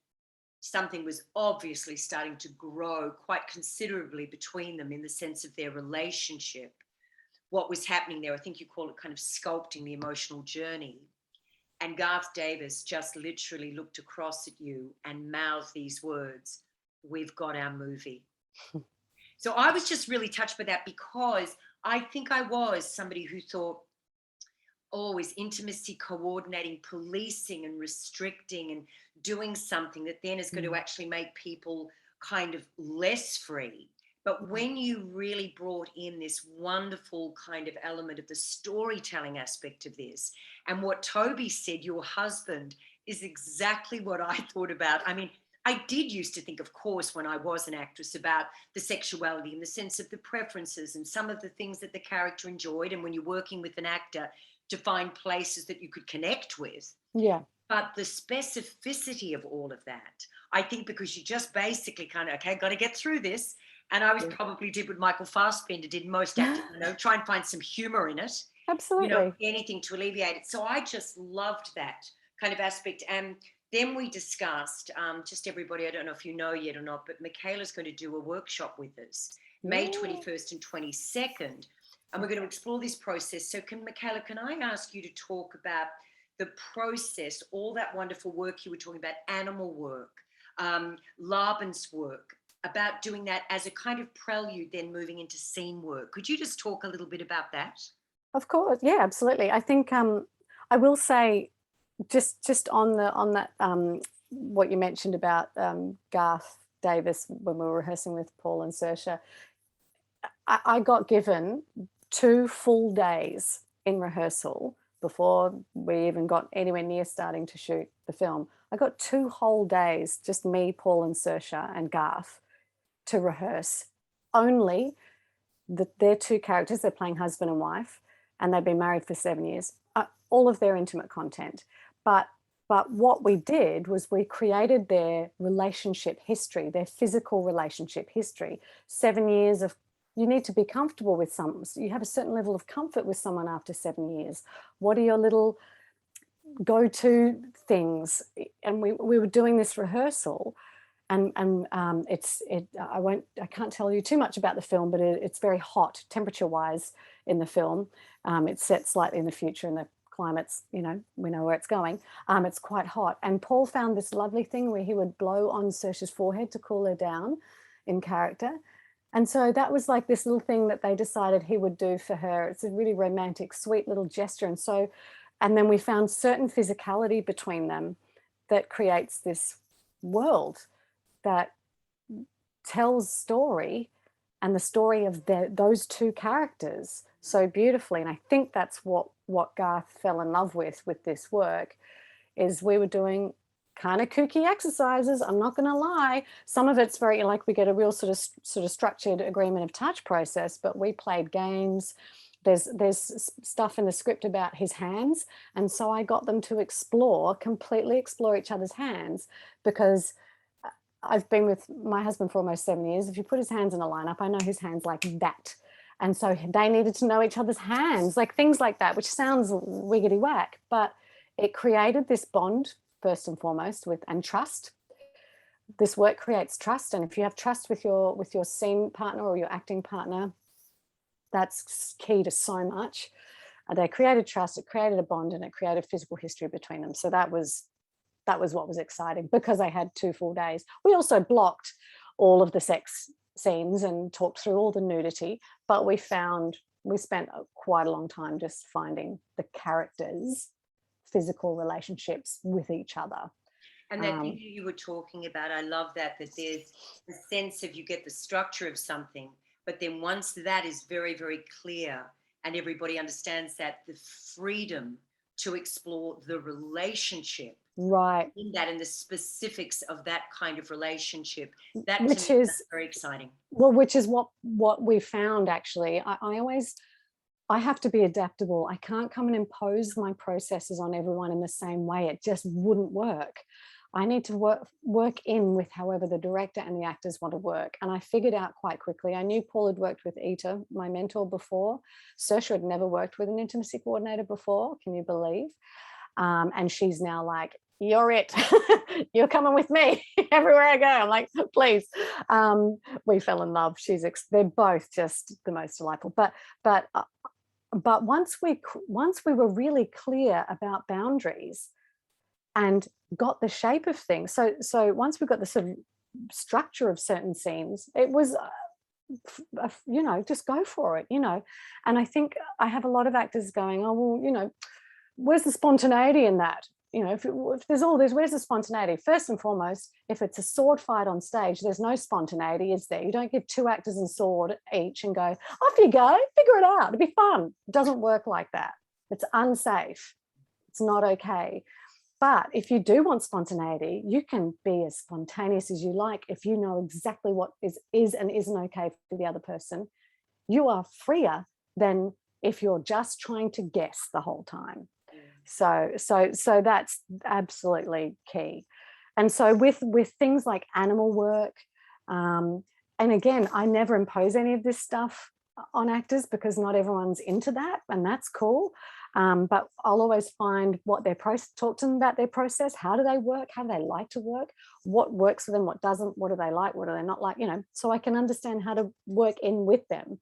something was obviously starting to grow quite considerably between them in the sense of their relationship. What was happening there, I think you call it kind of sculpting the emotional journey. And Garth Davis just literally looked across at you and mouthed these words, "We've got our movie." So I was just really touched by that because I think I was somebody who thought, oh, is intimacy coordinating, policing and restricting and doing something that then is going to
mm,
actually make people kind of less free. But
mm,
when you really brought in this wonderful kind of element of the storytelling aspect of this, and what Toby said, your husband, is exactly what I thought about. I mean, I did used to think, of course, when I was an actress, about the sexuality in the sense of the preferences and some of the things that the character enjoyed. And when you're working with an actor, to find places that you could connect with.
yeah.
But the specificity of all of that, I think, because you just basically kind of, okay, got to get through this. And I was
Yeah.
probably did what Michael Fassbender did, most actors, try and find some humor in it,
Absolutely.
anything to alleviate it. So I just loved that kind of aspect. And then we discussed, just everybody, I don't know if you know yet or not, but Michaela's going to do a workshop with us May
Yeah.
21st and 22nd. And we're going to explore this process. So Michaela, can I ask you to talk about the process, all that wonderful work you were talking about, animal work, Laban's work, about doing that as a kind of prelude, then moving into scene work. Could you just talk a little bit about that?
Of course. Yeah, absolutely. I think I will say just on that what you mentioned about Garth Davis when we were rehearsing with Paul and Saoirse, I got given 2 full days in rehearsal before we even got anywhere near starting to shoot the film. I got 2 whole days, just me, Paul and Saoirse and Garth, to rehearse only their 2 characters. They're playing husband and wife, and they've been married for 7 years. All of their intimate content, but what we did was we created their relationship history, their physical relationship history. 7 years of, you need to be comfortable with someone. You have a certain level of comfort with someone after 7 years. What are your little go-to things? And we were doing this rehearsal, and I can't tell you too much about the film, but it's very hot temperature wise in the film. It's set slightly in the future, and the climate's, we know where it's going. It's quite hot, and Paul found this lovely thing where he would blow on Saoirse's forehead to cool her down in character. And so that was like this little thing that they decided he would do for her. It's a really romantic, sweet little gesture. And then we found certain physicality between them that creates this world that tells story, and the story of those 2 characters so beautifully. And I think that's what Garth fell in love with this work, is we were doing kind of kooky exercises. I'm not going to lie. Some of it's very like we get a real sort of structured agreement of touch process, but we played games. There's stuff in the script about his hands, and so I got them to completely explore each other's hands, because I've been with my husband for almost 7 years. If you put his hands in a lineup, I know his hands like that. And so they needed to know each other's hands, like things like that, which sounds wiggity whack, but it created this bond first and foremost and trust. This work creates trust. And if you have trust with your scene partner or your acting partner, that's key to so much. They created trust, it created a bond, and it created physical history between them. So that was that was what was exciting, because I had 2 full days. We also blocked all of the sex scenes and talked through all the nudity, but we spent quite a long time just finding the characters' physical relationships with each other.
And that thing you were talking about, I love that there's the sense of, you get the structure of something, but then once that is very, very clear and everybody understands that, the freedom to explore the relationship,
right,
in that, and the specifics of that kind of relationship, that to
which
me
is
is very exciting.
well, which is what we found actually. I have to be adaptable. I can't come and impose my processes on everyone in the same way. It just wouldn't work. I need to work in with however the director and the actors want to work. And I figured out quite quickly. I knew Paul had worked with Ita, my mentor, before. Saoirse had never worked with an intimacy coordinator before. Can you believe? And she's now like, you're it. You're coming with me everywhere I go. I'm like, please. We fell in love. They're both just the most delightful. But once we were really clear about boundaries and got the shape of things, so once we got the sort of structure of certain scenes, it was just go for it, and I think I have a lot of actors going, oh well, where's the spontaneity in that? If there's all this, where's the spontaneity? First and foremost, if it's a sword fight on stage, there's no spontaneity, is there? You don't give 2 actors a sword each and go, off you go, figure it out, it'll be fun. It doesn't work like that. It's unsafe. It's not okay. But if you do want spontaneity, you can be as spontaneous as you like. If you know exactly what is and isn't okay for the other person, you are freer than if you're just trying to guess the whole time. So that's absolutely key. And so with things like animal work, and again, I never impose any of this stuff on actors because not everyone's into that, and that's cool. But I'll always find what their process, talk to them about their process. How do they work? How do they like to work? What works for them? What doesn't? What do they like? What do they not like? So I can understand how to work in with them.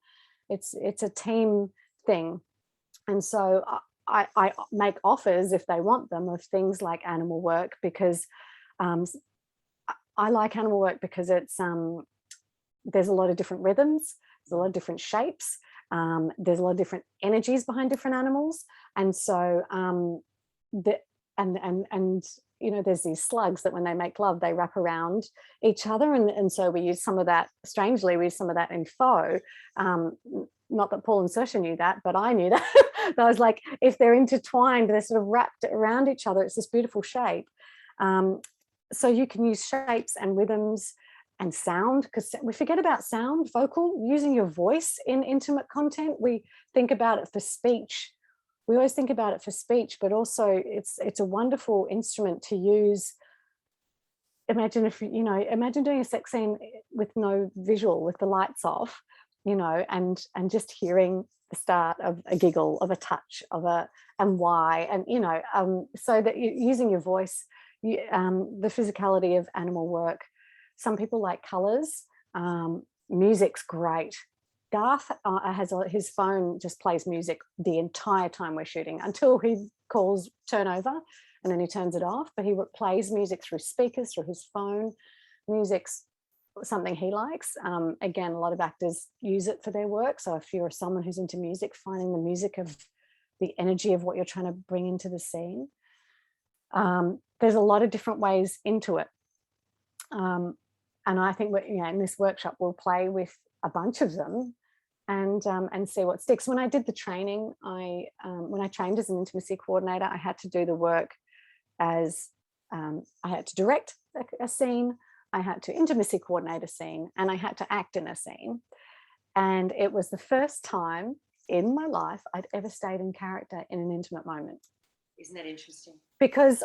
It's a team thing. And so I make offers if they want them of things like animal work, because I like animal work because it's there's a lot of different rhythms, there's a lot of different shapes, there's a lot of different energies behind different animals, and so there's these slugs that when they make love they wrap around each other, and so we use some of that. Strangely, we use some of that in faux. Not that Paul and Saoirse knew that, but I knew that. I was like, if they're intertwined, they're sort of wrapped around each other. It's this beautiful shape. So you can use shapes and rhythms and sound, because we forget about sound, vocal, using your voice in intimate content. We think about it for speech. We always think about it for speech, but also it's a wonderful instrument to use. Imagine imagine doing a sex scene with no visual, with the lights off, and just hearing the start of a giggle, of a touch, and why, and so that you're using your voice, the physicality of animal work. Some people like colors. Music's great. Garth his phone just plays music the entire time we're shooting until he calls turn over, and then he turns it off. But he plays music through speakers, through his phone. Music's something he likes. Again, a lot of actors use it for their work. So if you're someone who's into music, finding the music of the energy of what you're trying to bring into the scene. There's a lot of different ways into it. And I think in this workshop, we'll play with a bunch of them and see what sticks. When I did the training, when I trained as an intimacy coordinator, I had to do the work as I had to direct a scene, I had to intimacy coordinate a scene, and I had to act in a scene. And it was the first time in my life I'd ever stayed in character in an intimate moment.
Isn't that interesting?
Because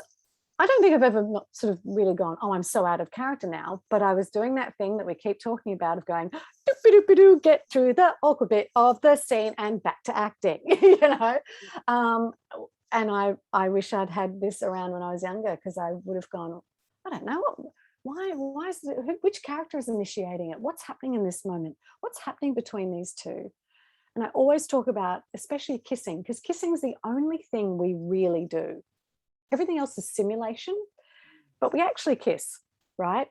I don't think I've ever not sort of really gone, oh, I'm so out of character now. But I was doing that thing that we keep talking about of going, doop-a-doop-a-doo, get through the awkward bit of the scene and back to acting, And I wish I'd had this around when I was younger, because I would have gone, I don't know, why is it, which character is initiating it? What's happening in this moment? What's happening between these two? And I always talk about, especially kissing, because kissing is the only thing we really do. Everything else is simulation. but we actually kiss, right?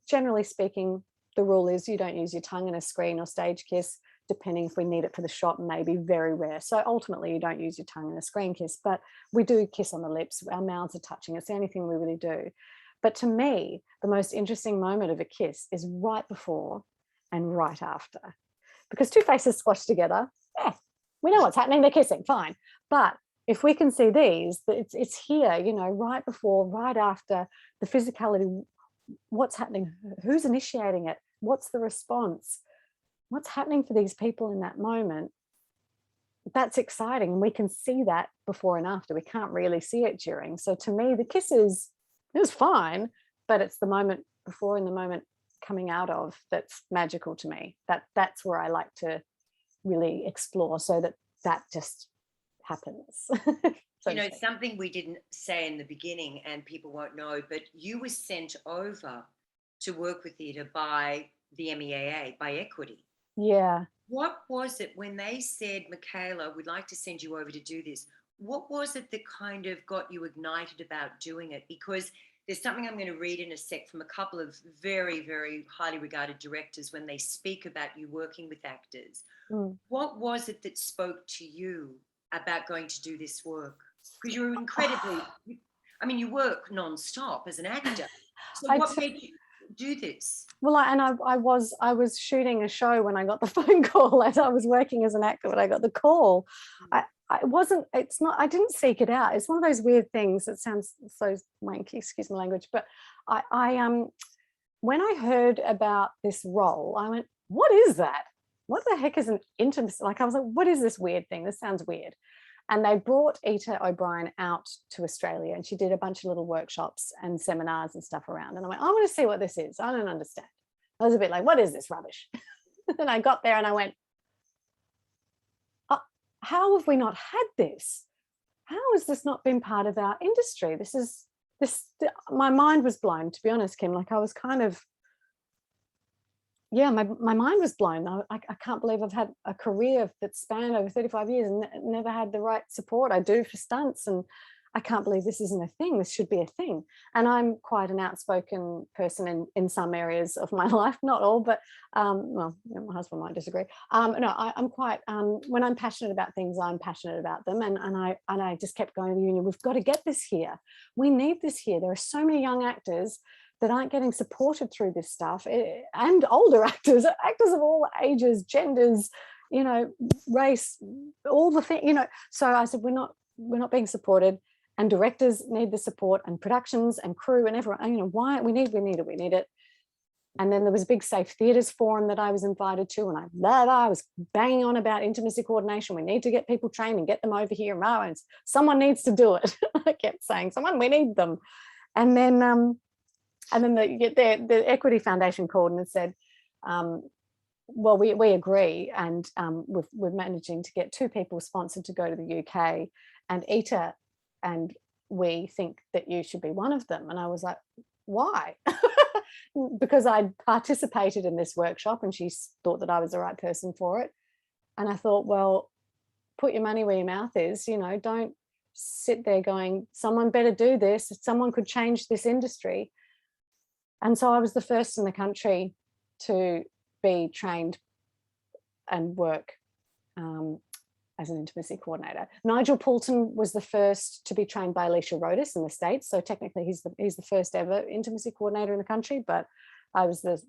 Generally speaking, the rule is you don't use your tongue in a screen or stage kiss, depending if we need it for the shot, may be very rare. So ultimately, you don't use your tongue in a screen kiss, but we do kiss on the lips. Our mouths are touching. It's the only thing we really do. But to me, the most interesting moment of a kiss is right before and right after. Because two faces squashed together, we know what's happening, they're kissing, fine. But if we can see these, it's here, you know, right before, right after, the physicality, what's happening, who's initiating it, what's the response, what's happening for these people in that moment. That's exciting. And we can see that before and after. We can't really see it during. So to me, the kiss is fine, but it's the moment before and the moment coming out of that's magical to me. That's where I like to really explore, so that just happens. So
You know, something we didn't say in the beginning and people won't know, but you were sent over to work with Ida by the MEAA, by Equity.
yeah.
What was it when they said, Michala, we'd like to send you over to do this? What was it that kind of got you ignited about doing it? Because there's something I'm going to read in a sec from a couple of very, very highly regarded directors when they speak about you working with actors. What was it that spoke to you about going to do this work? Because you're incredibly, I mean, you work non-stop as an actor. So what made you do this?
Well, I was shooting a show when I got the phone call, as I was working as an actor when I got the call. I didn't seek it out. It's one of those weird things that sounds so wanky, excuse my language, but I when I heard about this role, I went, what is that? What the heck is an intimacy? Like, I was like, what is this weird thing? This sounds weird. And they brought Ita O'Brien out to Australia, and she did a bunch of little workshops and seminars and stuff around. And I went, I want to see what this is. I don't understand. I was a bit like, what is this rubbish? And I got there and I went, how have we not had this? How has this not been part of our industry? My mind was blown, to be honest, Kim. Like, I was kind of, yeah, my mind was blown. I can't believe I've had a career that spanned over 35 years and never had the right support I do for stunts. And I can't believe this isn't a thing. This should be a thing. And I'm quite an outspoken person in some areas of my life, not all, but well, my husband might disagree. No, I'm quite, when I'm passionate about things, I'm passionate about them. And I just kept going to the union. We've got to get this here. We need this here. There are so many young actors that aren't getting supported through this stuff, and older actors of all ages, genders, you know, race, all the things, you know. So I said, we're not being supported, and directors need the support, and productions and crew and everyone, you know, why we need it. And then there was a big Safe Theatres forum that I was invited to, and I was banging on about intimacy coordination. We need to get people trained and get them over here. And someone needs to do it. I kept saying, we need them. And then the Equity Foundation called and said, well, we agree, and we're managing to get 2 people sponsored to go to the UK, and Ita and we think that you should be one of them. And I was like, why? Because I'd participated in this workshop and she thought that I was the right person for it. And I thought, well, put your money where your mouth is, you know, don't sit there going, someone better do this, someone could change this industry. And so I was the first in the country to be trained and work as an intimacy coordinator. Nigel Poulton was the first to be trained by Alicia Rodas in the States. So technically he's the first ever intimacy coordinator in the country, but I was the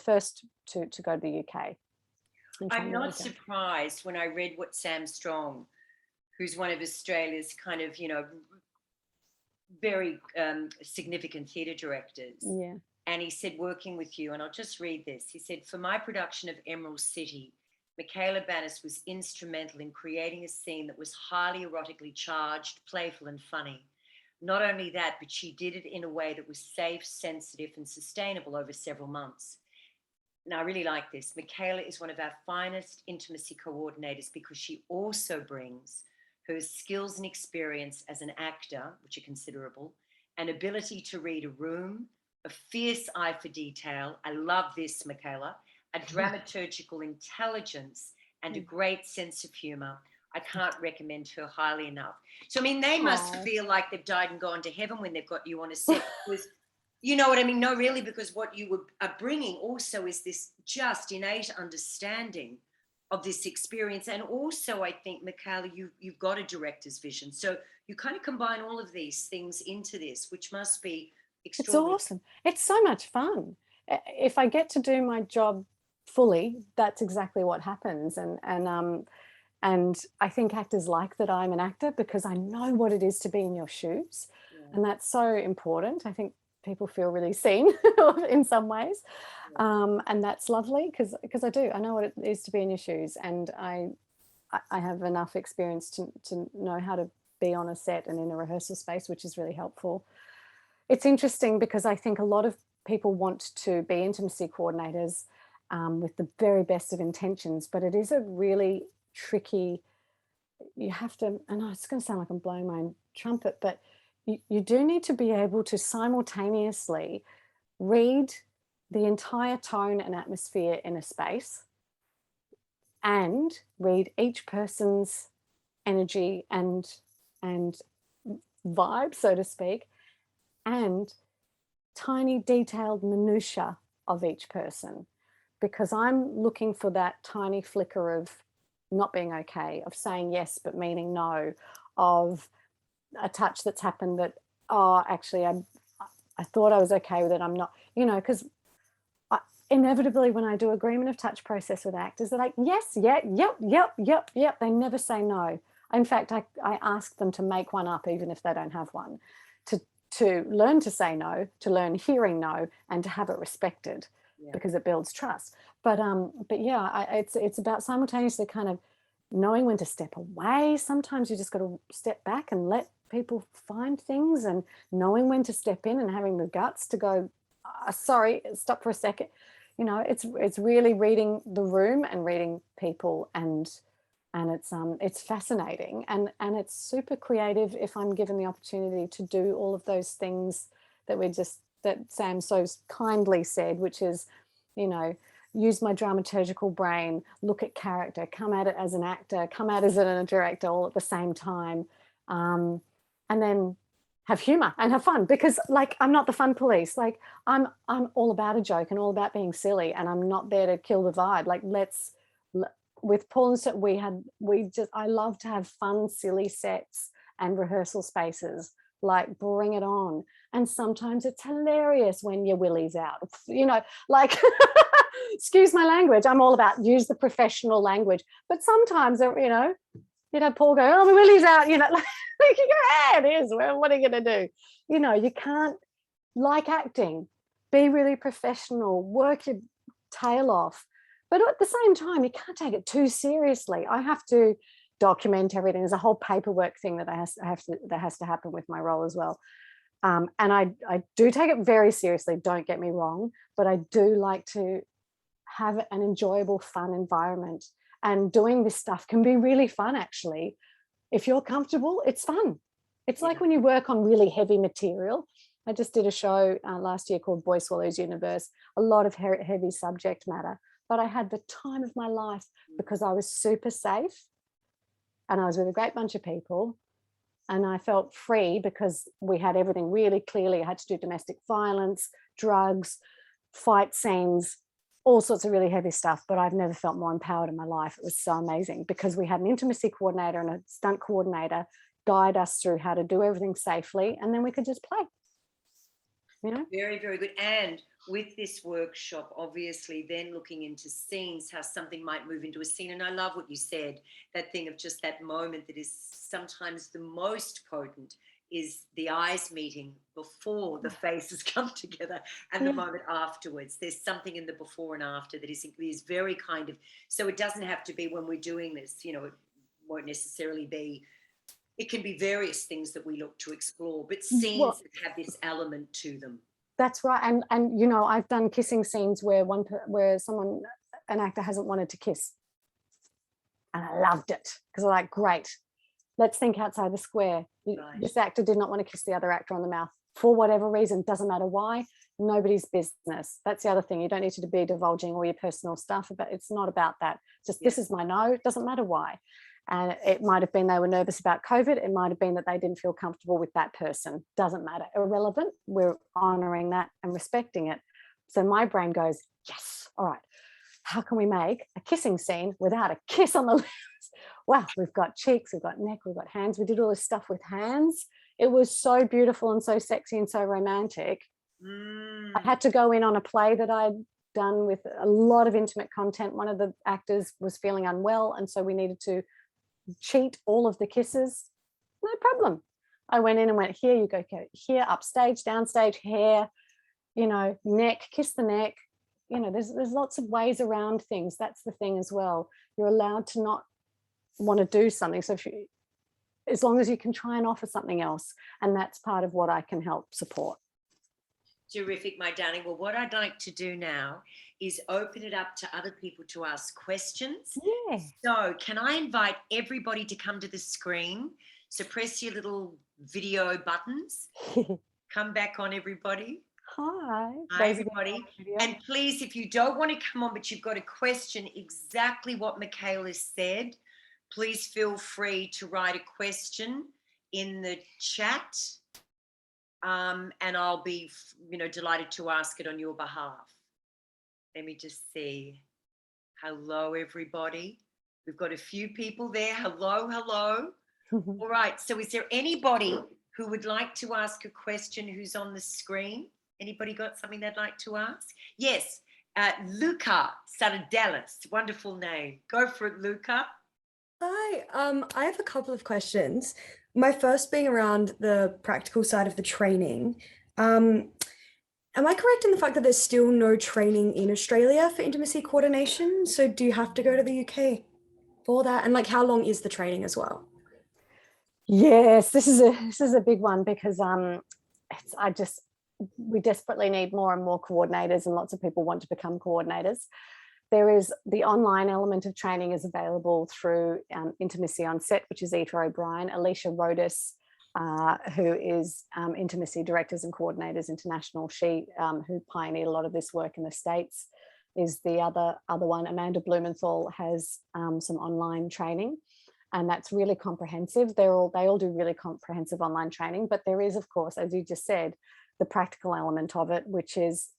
first to go to the UK.
I'm not surprised when I read what Sam Strong, who's one of Australia's kind of, you know, very significant theatre directors.
Yeah.
And he said, working with you, and I'll just read this. He said, for my production of Emerald City, Michala Banas was instrumental in creating a scene that was highly erotically charged, playful and funny. Not only that, but she did it in a way that was safe, sensitive and sustainable over several months. Now, I really like this. Michala is one of our finest intimacy coordinators because she also brings her skills and experience as an actor, which are considerable, an ability to read a room, a fierce eye for detail. I love this, Michala. A dramaturgical intelligence and a great sense of humor. I can't recommend her highly enough. So, I mean, they must
Oh.
feel like they've died and gone to heaven when they've got you on a set. Because, you know what I mean? No, really, because what you are bringing also is this just innate understanding of this experience. And also, I think, Michala, you've got a director's vision. So you kind of combine all of these things into this, which must be
It's
extraordinary.
awesome. It's so much fun. If I get to do my job fully, that's exactly what happens. And I think actors like that I'm an actor because I know what it is to be in your shoes.
Yeah,
And that's so important. I think people feel really seen in some ways. And that's lovely because I do. I know what it is to be in your shoes. And I have enough experience to know how to be on a set and in a rehearsal space, which is really helpful. It's interesting because I think a lot of people want to be intimacy coordinators with the very best of intentions, but it is a really tricky, you have to, and it's going to sound like I'm blowing my own trumpet, but you do need to be able to simultaneously read the entire tone and atmosphere in a space and read each person's energy and vibe, so to speak, and tiny detailed minutiae of each person, because I'm looking for that tiny flicker of not being okay, of saying yes but meaning no, of a touch that's happened that, oh, actually I thought I was okay with it, I'm not, because inevitably when I do agreement of touch process with actors, they're like, yes, yeah, yep, yep, yep, yep. They never say no. In fact, I ask them to make one up even if they don't have one, to learn to say no, to learn hearing no, and to have it respected,
yeah,
because it builds trust. But yeah, it's about simultaneously kind of knowing when to step away. Sometimes you just got to step back and let people find things, and knowing when to step in and having the guts to go, sorry, stop for a second. It's really reading the room and reading people, and it's fascinating, and it's super creative if I'm given the opportunity to do all of those things that Sam so kindly said, which is, use my dramaturgical brain, look at character, come at it as an actor, come at it as a director, all at the same time, and then have humor and have fun, because like I'm not the fun police. Like I'm all about a joke and all about being silly, and I'm not there to kill the vibe. Like with Paul and Seth, I love to have fun, silly sets and rehearsal spaces. Like bring it on. And sometimes it's hilarious when your willy's out, like excuse my language. I'm all about use the professional language, but sometimes Paul go, oh, my willy's out, like you go, it is, well, what are you going to do? You can't, like acting, be really professional, work your tail off, but at the same time, you can't take it too seriously. I have to document everything. There's a whole paperwork thing that that has to happen with my role as well. And I do take it very seriously, don't get me wrong, but I do like to have an enjoyable, fun environment. And doing this stuff can be really fun, actually. If you're comfortable, it's fun. It's like when you work on really heavy material. I just did a show last year called Boy Swallows Universe, a lot of heavy subject matter, but I had the time of my life because I was super safe and I was with a great bunch of people, and I felt free because we had everything really clearly. I had to do domestic violence, drugs, fight scenes, all sorts of really heavy stuff, but I've never felt more empowered in my life. It was so amazing because we had an intimacy coordinator and a stunt coordinator guide us through how to do everything safely, and then we could just play.
Very, very good. And with this workshop, obviously then looking into scenes, how something might move into a scene. And I love what you said, that thing of just that moment that is sometimes the most potent is the eyes meeting before the faces come together and the moment afterwards. There's something in the before and after that is very kind of, so it doesn't have to be when we're doing this, it won't necessarily be, it can be various things that we look to explore, but scenes that have this element to them.
That's right. And I've done kissing scenes where an actor hasn't wanted to kiss, and I loved it because I'm like, great, let's think outside the square. Right. This actor did not want to kiss the other actor on the mouth for whatever reason, doesn't matter why, nobody's business. That's the other thing. You don't need to be divulging all your personal stuff, but it's not about that. Just this is my no, it doesn't matter why. And it might have been they were nervous about COVID. It might have been that they didn't feel comfortable with that person. Doesn't matter. Irrelevant. We're honoring that and respecting it. So my brain goes, yes, all right. How can we make a kissing scene without a kiss on the lips? Wow, we've got cheeks, we've got neck, we've got hands. We did all this stuff with hands. It was so beautiful and so sexy and so romantic. I had to go in on a play that I'd done with a lot of intimate content. One of the actors was feeling unwell, and so we needed to cheat all of the kisses. No problem. I went in and went, here you go, here, upstage, downstage, hair, neck, kiss the neck. There's lots of ways around things. That's the thing as well. You're allowed to not want to do something. So as long as you can try and offer something else, and that's part of what I can help support.
Terrific, my darling. Well, what I'd like to do now is open it up to other people to ask questions.
Yeah.
So can I invite everybody to come to the screen? So press your little video buttons. Come back on, everybody.
Hi.
Hi, everybody. And please, if you don't want to come on, but you've got a question exactly what Michala said, please feel free to write a question in the chat. And I'll be, delighted to ask it on your behalf. Let me just see. Hello, everybody. We've got a few people there. Hello, hello. All right. So is there anybody who would like to ask a question who's on the screen? Anybody got something they'd like to ask? Yes. Luca Sardellis. Wonderful name. Go for it, Luca.
Hi, I have a couple of questions. My first being around the practical side of the training. Am I correct in the fact that there's still no training in Australia for intimacy coordination? So do you have to go to the UK for that? And how long is the training as well?
Yes, this is a big one because we desperately need more and more coordinators, and lots of people want to become coordinators. There is the online element of training is available through Intimacy on Set, which is Eva O'Brien, Alicia Rodas, who is Intimacy Directors and Coordinators International. She, who pioneered a lot of this work in the States, is the other one. Amanda Blumenthal has some online training, and that's really comprehensive. They all do really comprehensive online training, but there is, of course, as you just said, the practical element of it, which is,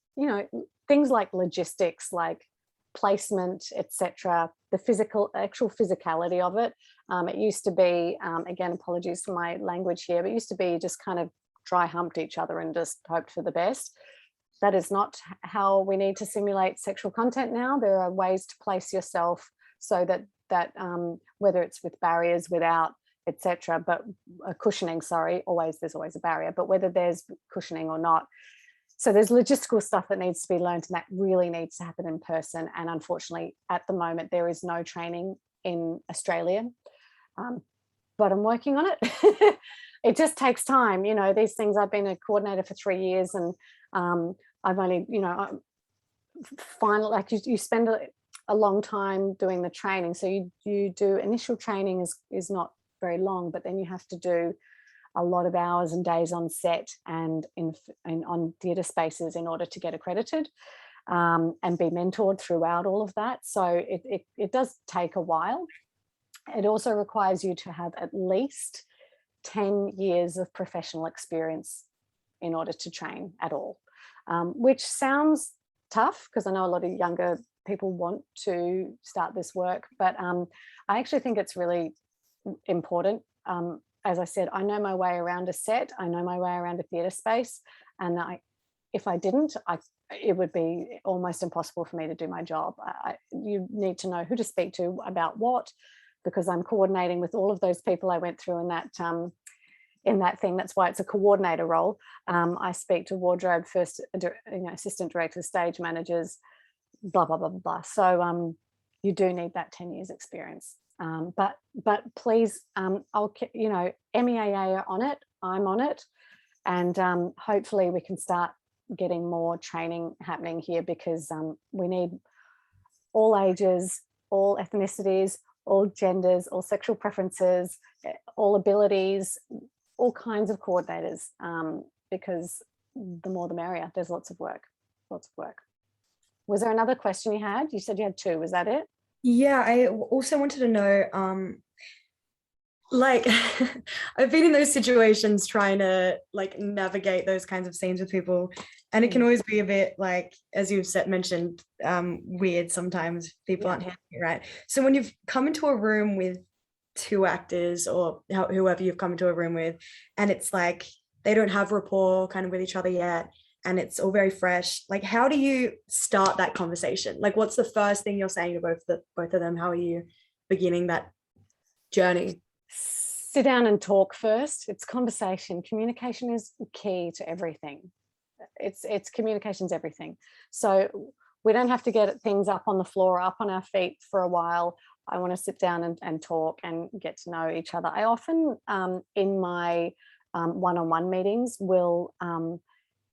things like logistics, like placement, etc., the actual physicality of it. It used to be, again, apologies for my language here, but it used to be just kind of dry humped each other and just hoped for the best. That is not how we need to simulate sexual content now. There are ways to place yourself so that whether it's with barriers, without, etc., but cushioning, sorry, there's always a barrier, but whether there's cushioning or not. So there's logistical stuff that needs to be learned, and that really needs to happen in person. And unfortunately, at the moment, there is no training in Australia, but I'm working on it. It just takes time. These things, I've been a coordinator for 3 years, and I've only, finally, you spend a long time doing the training. So you do initial training is not very long, but then you have to do a lot of hours and days on set and on theatre spaces in order to get accredited, and be mentored throughout all of that. So it does take a while. It also requires you to have at least 10 years of professional experience in order to train at all, which sounds tough because I know a lot of younger people want to start this work, but I actually think it's really important. As I said, I know my way around a set, I know my way around a theatre space, and if I didn't, it would be almost impossible for me to do my job. You need to know who to speak to about what, because I'm coordinating with all of those people I went through in that thing. That's why it's a coordinator role. I speak to wardrobe, first, assistant directors, stage managers, blah, blah, blah, blah, blah. So you do need that 10 years experience. But please, MEAA are on it, I'm on it, and hopefully we can start getting more training happening here, because we need all ages, all ethnicities, all genders, all sexual preferences, all abilities, all kinds of coordinators, because the more the merrier. There's lots of work. Was there another question you had? You said you had two, was that it?
Yeah, I also wanted to know, like I've been in those situations trying to like navigate those kinds of scenes with people, and it can always be a bit like, as you've mentioned, weird sometimes. People aren't handling it right. So when you've come into a room with two actors or whoever you've come into a room with, and it's like they don't have rapport kind of with each other yet, and it's all very fresh, like how do you start that conversation? Like what's the first thing you're saying to both of them? How are you beginning that journey?
Sit down and talk first. It's conversation. Communication is key to everything. It's communication's everything. So we don't have to get things up on the floor, up on our feet for a while. I want to sit down and talk and get to know each other. I often, in my one-on-one meetings, will,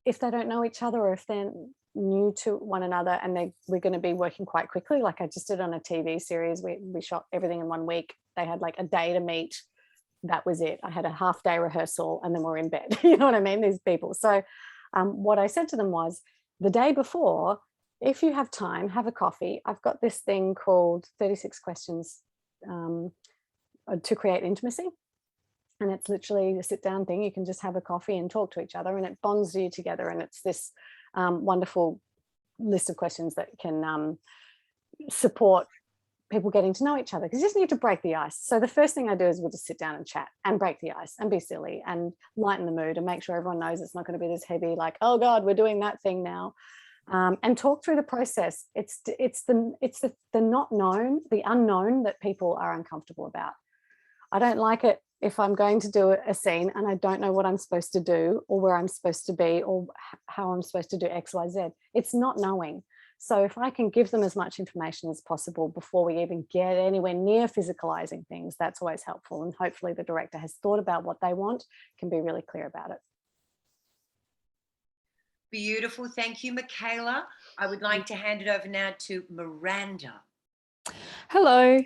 if they don't know each other or if they're new to one another and we're going to be working quite quickly, like I just did on a TV series, we shot everything in 1 week. They had like a day to meet. That was it. I had a half-day rehearsal and then we're in bed. You know what I mean? These people. So what I said to them was, the day before, if you have time, have a coffee. I've got this thing called 36 questions to create intimacy. And it's literally a sit down thing. You can just have a coffee and talk to each other and it bonds you together. And it's this wonderful list of questions that can support people getting to know each other, because you just need to break the ice. So the first thing I do is we'll just sit down and chat and break the ice and be silly and lighten the mood and make sure everyone knows it's not going to be this heavy, like, oh God, we're doing that thing now. And talk through the process. It's the not known, the unknown that people are uncomfortable about. I don't like it if I'm going to do a scene and I don't know what I'm supposed to do or where I'm supposed to be or how I'm supposed to do X, Y, Z. It's not knowing. So if I can give them as much information as possible before we even get anywhere near physicalizing things, that's always helpful. And hopefully the director has thought about what they want, can be really clear about it.
Beautiful. Thank you, Michala. I would like to hand it over now to Miranda.
Hello.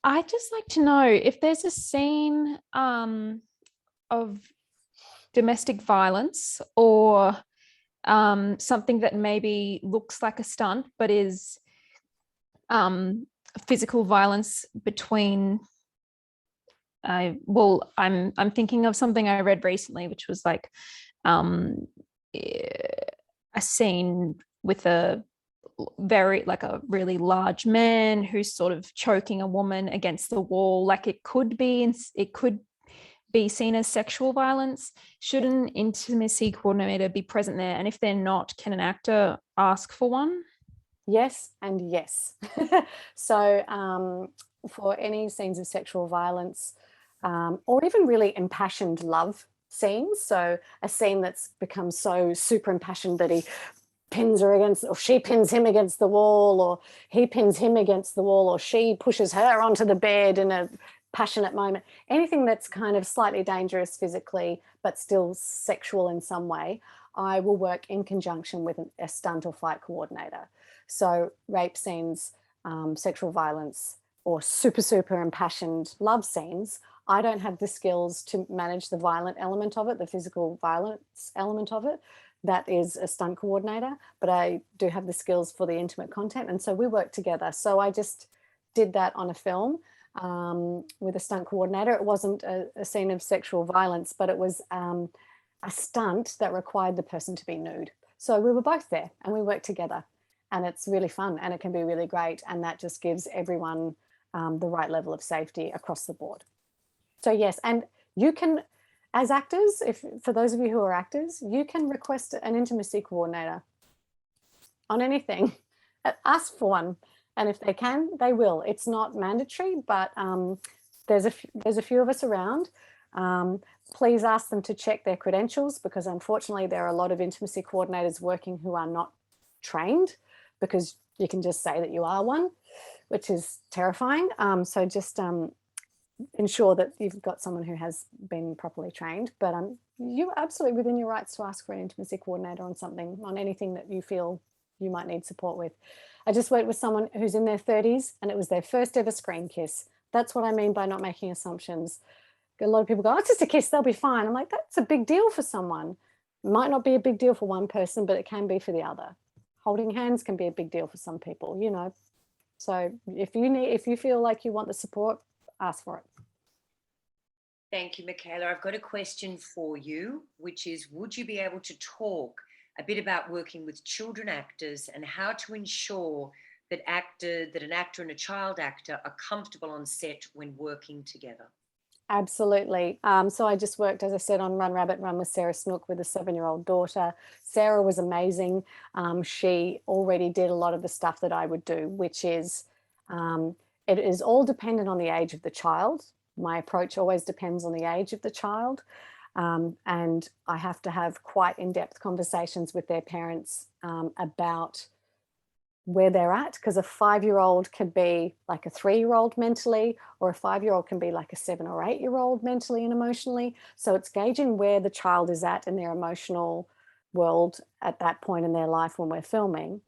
I'd just like to know if there's a scene of domestic violence or something that maybe looks like a stunt but is physical violence between I'm thinking of something I read recently, which was like a scene with a really large man who's sort of choking a woman against the wall. Like it could be seen as sexual violence. Should an intimacy coordinator be present there? And if they're not, can an actor ask for one?
Yes and yes. So for any scenes of sexual violence or even really impassioned love scenes, so a scene that's become so super impassioned that he pins her against, or she pins him against the wall, or he pins him against the wall, or she pushes her onto the bed in a passionate moment, anything that's kind of slightly dangerous physically but still sexual in some way, I will work in conjunction with a stunt or fight coordinator. So rape scenes, sexual violence, or super impassioned love scenes, I don't have the skills to manage the violent element of it, the physical violence element of it. That is a stunt coordinator, but I do have the skills for the intimate content. And so we work together. So I just did that on a film with a stunt coordinator. It wasn't a scene of sexual violence, but it was a stunt that required the person to be nude. So we were both there and we worked together, and it's really fun and it can be really great. And that just gives everyone the right level of safety across the board. So yes, and you can, as actors, for those of you who are actors, you can request an intimacy coordinator on anything. Ask for one, and if they can, they will. It's not mandatory, but there's a few of us around. Please ask them to check their credentials, because unfortunately there are a lot of intimacy coordinators working who are not trained, because you can just say that you are one, which is terrifying. So just ensure that you've got someone who has been properly trained. But you're absolutely within your rights to ask for an intimacy coordinator on something, on anything that you feel you might need support with. I just worked with someone who's in their 30s and it was their first ever screen kiss. That's what I mean by not making assumptions. A lot of people go, oh, it's just a kiss, they'll be fine. I'm like, that's a big deal for someone. It might not be a big deal for one person, but it can be for the other. Holding hands can be a big deal for some people, you know. So if you feel like you want the support, ask for it.
Thank you, Michala. I've got a question for you, which is, would you be able to talk a bit about working with children actors and how to ensure that an actor and a child actor are comfortable on set when working together?
Absolutely. So I just worked, as I said, on Run Rabbit Run with Sarah Snook with a 7-year-old daughter. Sarah was amazing. She already did a lot of the stuff that I would do, which is, it is all dependent on the age of the child. My approach always depends on the age of the child. And I have to have quite in-depth conversations with their parents about where they're at, because a 5-year-old could be like a 3-year-old mentally, or a 5-year-old can be like a 7 or 8-year-old mentally and emotionally. So it's gauging where the child is at in their emotional world at that point in their life when we're filming,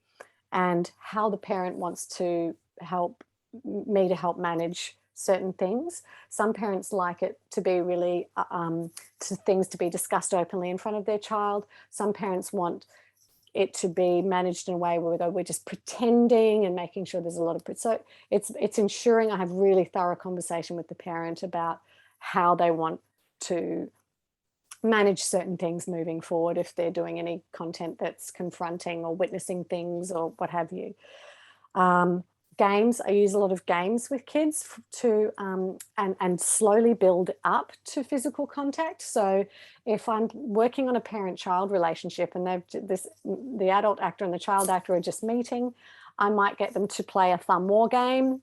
and how the parent wants to help me to help manage certain things. Some parents like it to be really to things to be discussed openly in front of their child. Some parents want it to be managed in a way where we go, we're just pretending and making sure there's a lot of, so it's ensuring I have really thorough conversation with the parent about how they want to manage certain things moving forward if they're doing any content that's confronting or witnessing things or what have you. Games, I use a lot of games with kids to and slowly build up to physical contact. So if I'm working on a parent-child relationship and the adult actor and the child actor are just meeting, I might get them to play a thumb war game,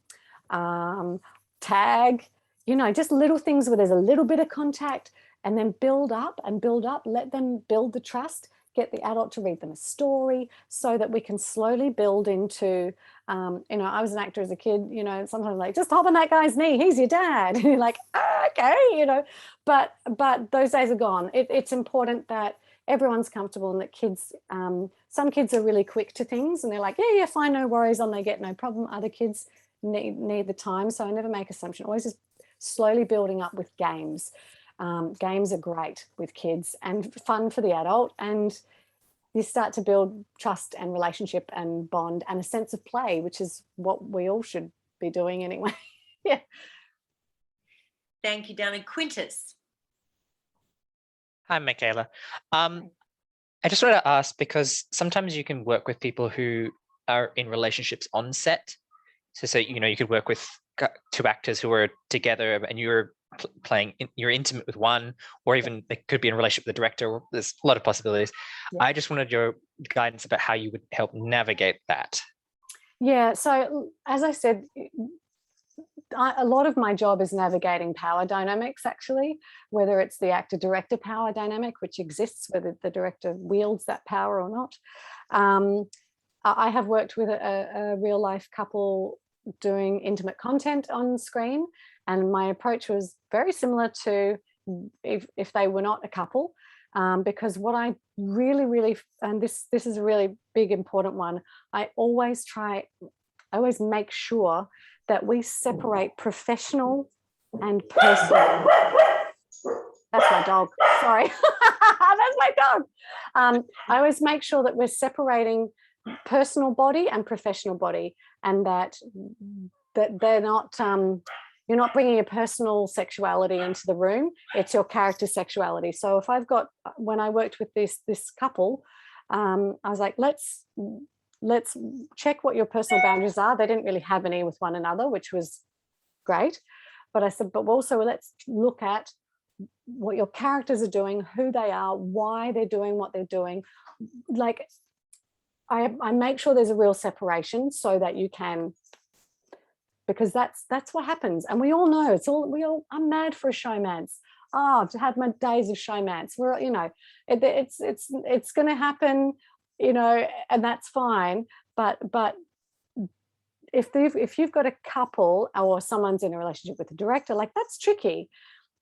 tag, just little things where there's a little bit of contact, and then build up, let them build the trust, get the adult to read them a story so that we can slowly build into, I was an actor as a kid, sometimes like, just hop on that guy's knee, he's your dad. And you're like, okay, but those days are gone. It's important that everyone's comfortable and that kids, some kids are really quick to things and they're like, yeah, fine, no worries, on they get, no problem. Other kids need the time. So I never make assumption, always just slowly building up with games. Games are great with kids and fun for the adult, and you start to build trust and relationship and bond and a sense of play, which is what we all should be doing anyway. Yeah.
Thank you, darling. Quintus.
Hi, Michala. I just wanted to ask, because sometimes you can work with people who are in relationships on set. So you could work with 2 actors who are together and you're you're intimate with one, or even they could be in a relationship with the director. There's a lot of possibilities. Yeah. I just wanted your guidance about how you would help navigate that.
Yeah, so as I said, a lot of my job is navigating power dynamics, actually, whether it's the actor-director power dynamic, which exists, whether the director wields that power or not. I have worked with a real-life couple doing intimate content on screen, and my approach was very similar to if they were not a couple, because what I really, and this is a really big important one, I always make sure that we separate professional and personal. That's my dog, sorry. That's my dog. I always make sure that we're separating personal body and professional body, and that they're not, you're not bringing your personal sexuality into the room, it's your character sexuality. So if when I worked with this couple, I was like, let's check what your personal boundaries are. They didn't really have any with one another, which was great. But I said, but also let's look at what your characters are doing, who they are, why they're doing what they're doing. Like, I make sure there's a real separation so that you can, because that's what happens. And we all know I'm mad for a showmance. I've had my days of showmance. We're, it's going to happen, and that's fine. But if you've got a couple or someone's in a relationship with a director, like, that's tricky.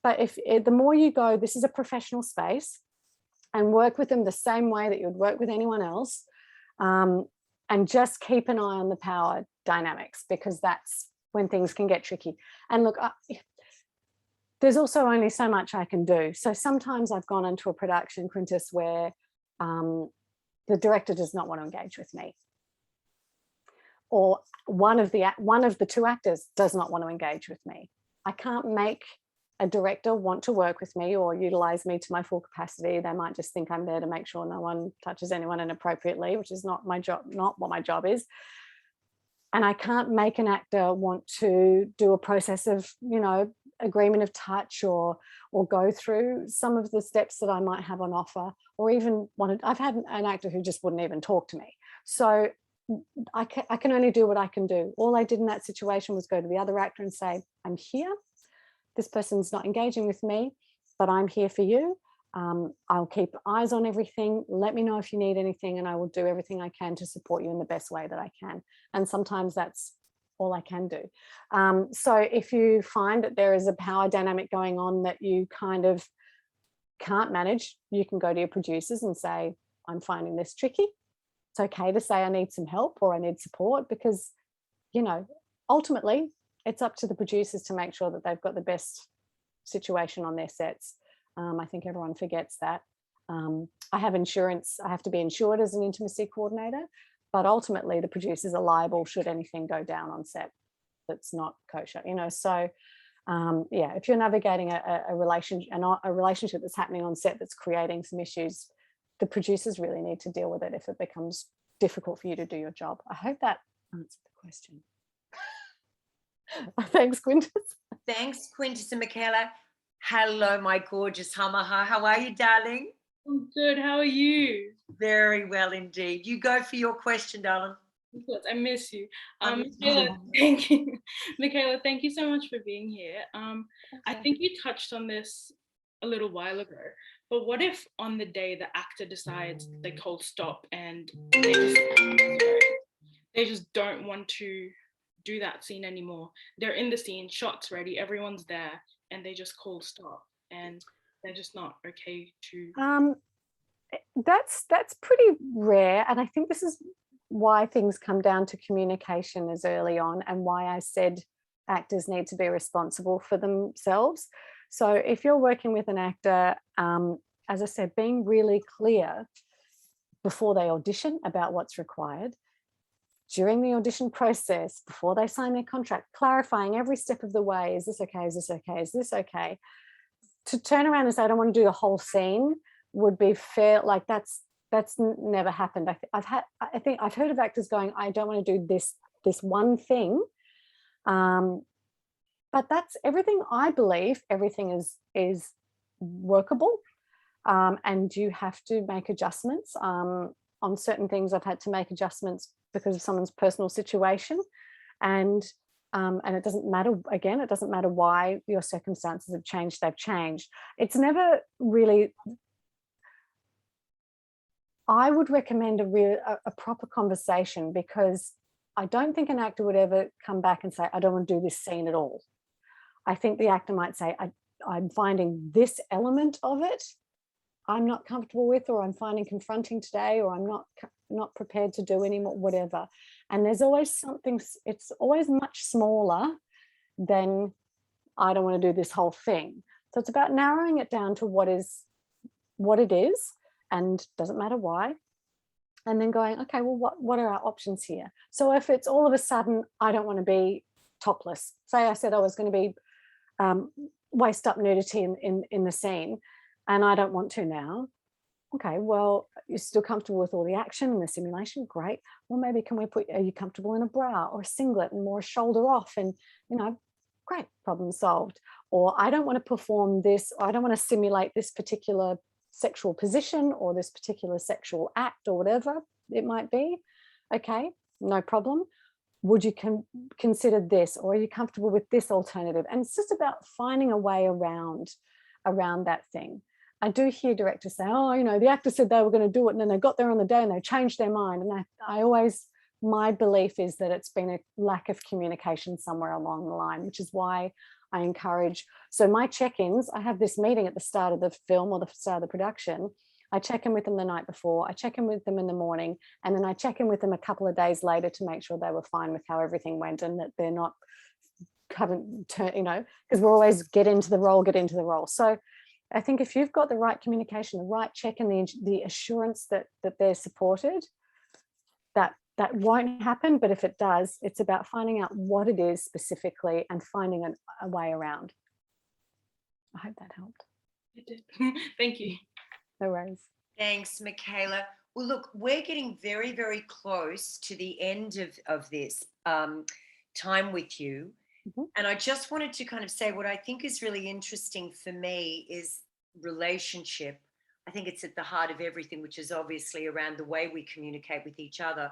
But the more you go, this is a professional space, and work with them the same way that you would work with anyone else, and just keep an eye on the power dynamics, because that's when things can get tricky. And look, there's also only so much I can do. So sometimes I've gone into a production, Quintus, where the director does not want to engage with me, or one of the 2 actors does not want to engage with me. I can't make a director want to work with me or utilize me to my full capacity, they might just think I'm there to make sure no one touches anyone inappropriately, which is not my job, not what my job is. And I can't make an actor want to do a process of, you know, agreement of touch or go through some of the steps that I might have on offer, or even I've had an actor who just wouldn't even talk to me. So I can only do what I can do. All I did in that situation was go to the other actor and say, I'm here. This person's not engaging with me, but I'm here for you. I'll keep eyes on everything. Let me know if you need anything, and I will do everything I can to support you in the best way that I can. And sometimes that's all I can do. So if you find that there is a power dynamic going on that you kind of can't manage, you can go to your producers and say, I'm finding this tricky. It's okay to say I need some help or I need support, because, you know, ultimately it's up to the producers to make sure that they've got the best situation on their sets. I think everyone forgets that. I have insurance. I have to be insured as an intimacy coordinator, but ultimately the producers are liable should anything go down on set that's not kosher, you know. So yeah, if you're navigating a relationship that's happening on set that's creating some issues, the producers really need to deal with it if it becomes difficult for you to do your job. I hope that answered the question. Thanks, Quintus.
Thanks, Quintus and Michala. Hello, my gorgeous Hamaha. How are you, darling?
I'm good. How are you?
Very well indeed. You go for your question, darling.
Of course, I miss you.
I miss
Michala,
you.
thank you. Michala, thank you so much for being here. I think you touched on this a little while ago, but what if on the day the actor decides they cold stop and they just don't want to do that scene anymore? They're in the scene, shots ready, everyone's there, and they just cold stop and they're just not okay to.
That's pretty rare, and I think this is why things come down to communication as early on, and why I said actors need to be responsible for themselves. So if you're working with an actor, as I said, being really clear before they audition about what's required, during the audition process, before they sign their contract, clarifying every step of the way, is this okay, is this okay, is this okay? To turn around and say, I don't want to do the whole scene would be fair. Like that's never happened. I think I've heard of actors going, I don't want to do this one thing. But that's everything. I believe everything is workable. And you have to make adjustments. On certain things, I've had to make adjustments because of someone's personal situation. And it doesn't matter, again, it doesn't matter why your circumstances have changed, they've changed. It's never really, I would recommend a proper conversation, because I don't think an actor would ever come back and say, I don't want to do this scene at all. I think the actor might say, I'm finding this element of it I'm not comfortable with, or I'm finding confronting today, or I'm not prepared to do anymore, whatever. And there's always something, it's always much smaller than I don't want to do this whole thing. So it's about narrowing it down to what it is, and doesn't matter why. And then going, okay, well, what are our options here? So if it's all of a sudden, I don't want to be topless. Say I said I was going to be waist up nudity in the scene, and I don't want to now. Okay, well, you're still comfortable with all the action and the simulation, great. Well, maybe are you comfortable in a bra or a singlet and more shoulder off, and, great, problem solved. Or I don't want to perform this, or I don't want to simulate this particular sexual position or this particular sexual act or whatever it might be. Okay, no problem. Would you consider this, or are you comfortable with this alternative? And it's just about finding a way around that thing. I do hear directors say, oh, the actor said they were going to do it, and then they got there on the day and they changed their mind. And my belief is that it's been a lack of communication somewhere along the line, which is why I encourage. So my check-ins, I have this meeting at the start of the film or the start of the production. I check in with them the night before, I check in with them in the morning, and then I check in with them a couple of days later to make sure they were fine with how everything went, and that they're not haven't turned, because we're always get into the role. So I think if you've got the right communication, the right check, and the assurance that they're supported, that won't happen. But if it does, it's about finding out what it is specifically and finding a way around. I hope that helped.
It did. Thank you.
No worries.
Thanks, Michala. Well, look, we're getting very, very close to the end of this time with you.
Mhm.
And I just wanted to kind of say what I think is really interesting for me is relationship. I think it's at the heart of everything, which is obviously around the way we communicate with each other.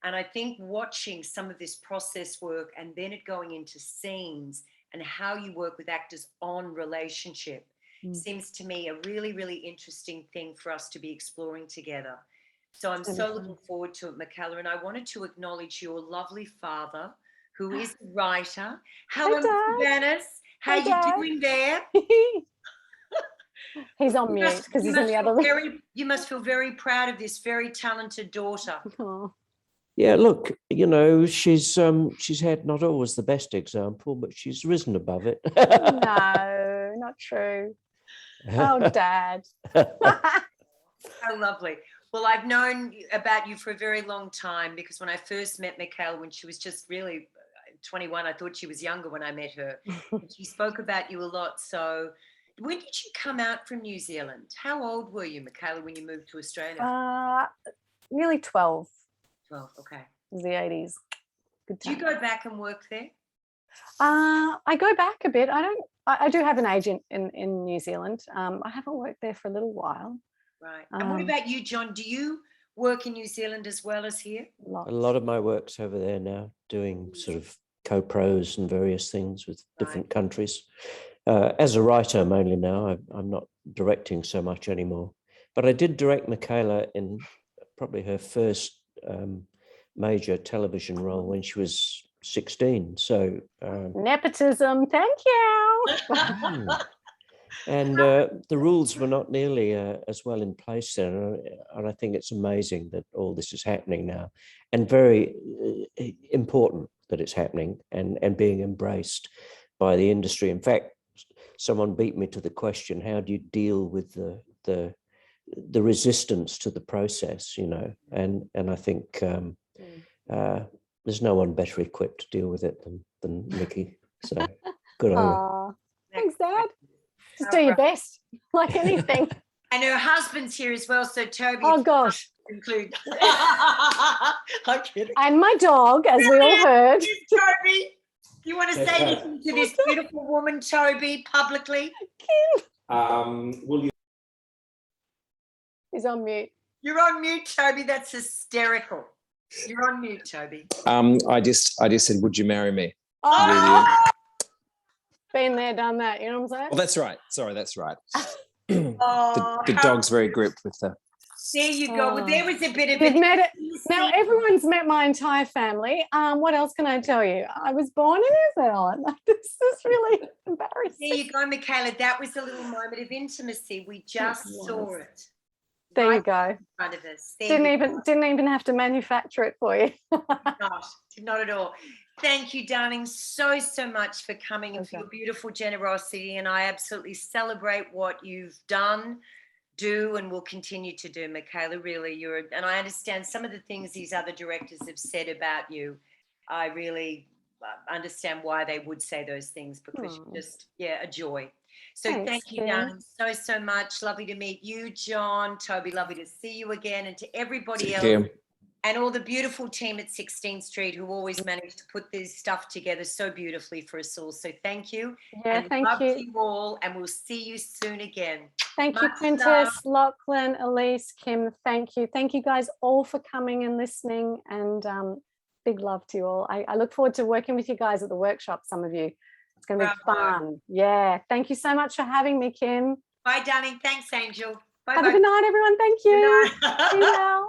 And I think watching some of this process work and then it going into scenes and how you work with actors on relationship seems to me a really, really interesting thing for us to be exploring together. So I'm so looking forward to it, Michala. And I wanted to acknowledge your lovely father, who is a writer. Hello, Mr.
Dad.
Banas. How
Hi,
you
Dad.
doing there?
He's on mute because he's in the other room.
You must feel very proud of this very talented daughter.
Oh.
Yeah, look, she's had not always the best example, but she's risen above it.
No, not true. Oh, Dad.
How lovely. Well, I've known about you for a very long time because when I first met Michala, when she was just really 21, I thought she was younger when I met her. She spoke about you a lot. So when did you come out from New Zealand? How old were you, Michala, when you moved to Australia?
Nearly 12.
12, okay.
It was the 80s. Good
Do you
time.
go back and work there?
I go back a bit. I do have an agent in New Zealand. I haven't worked there for a little while.
Right. And what about you, John? Do you work in New Zealand as well as here?
Lots.
A lot of my work's over there now, doing sort of co-pros and various things with different countries. As a writer mainly now, I'm not directing so much anymore. But I did direct Michala in probably her first major television role when she was 16. So
Nepotism, thank you.
and the rules were not nearly as well in place then, and I think it's amazing that all this is happening now, and very important that it's happening and being embraced by the industry. In fact, someone beat me to the question: how do you deal with the resistance to the process? And I think there's no one better equipped to deal with it than Nikki. So good on you.
Thanks, Dad. Just do your best, like anything.
And her husband's here as well, so Toby.
Oh gosh.
Include. I'm kidding.
And my dog, as we all heard.
Toby, you want to say anything to this beautiful woman, Toby, publicly?
Will you?
He's on mute.
You're on mute, Toby. That's hysterical. You're on mute, Toby.
I just said, would you marry me?
Oh, been there, done that. You know what I'm saying?
Oh, that's right. Sorry, that's right.
Oh,
the dog's very gripped with the.
There you go. Well, there was a bit of
You've
it.
met it. Now everyone's met my entire family. What else can I tell you? I was born in New Zealand. This is really embarrassing.
There you go, Michala. That was a little moment of intimacy. We just saw it.
There
right
you go.
in front of us.
Didn't even have to manufacture it for you.
Not at all. Thank you, darling, so much for coming and for your beautiful generosity. And I absolutely celebrate what you've done, do, and will continue to do, Michala. Really, and I understand some of the things these other directors have said about you. I really understand why they would say those things, because you're just, a joy. So thank you, darling, so much. Lovely to meet you, John. Toby, lovely to see you again. And to everybody else. And all the beautiful team at 16th Street who always manage to put this stuff together so beautifully for us all. So thank you.
Yeah,
and
thank
love
you.
To you all, and we'll see you soon again.
Thank you, Quintus, Lachlan, Elise, Kim. Thank you. Thank you guys all for coming and listening. And big love to you all. I look forward to working with you guys at the workshop, some of you. It's going to be fun. Yeah. Thank you so much for having me, Kim.
Bye, darling. Thanks, Angel. Bye.
Have a good night, everyone. Thank you.
Good night.
See you now.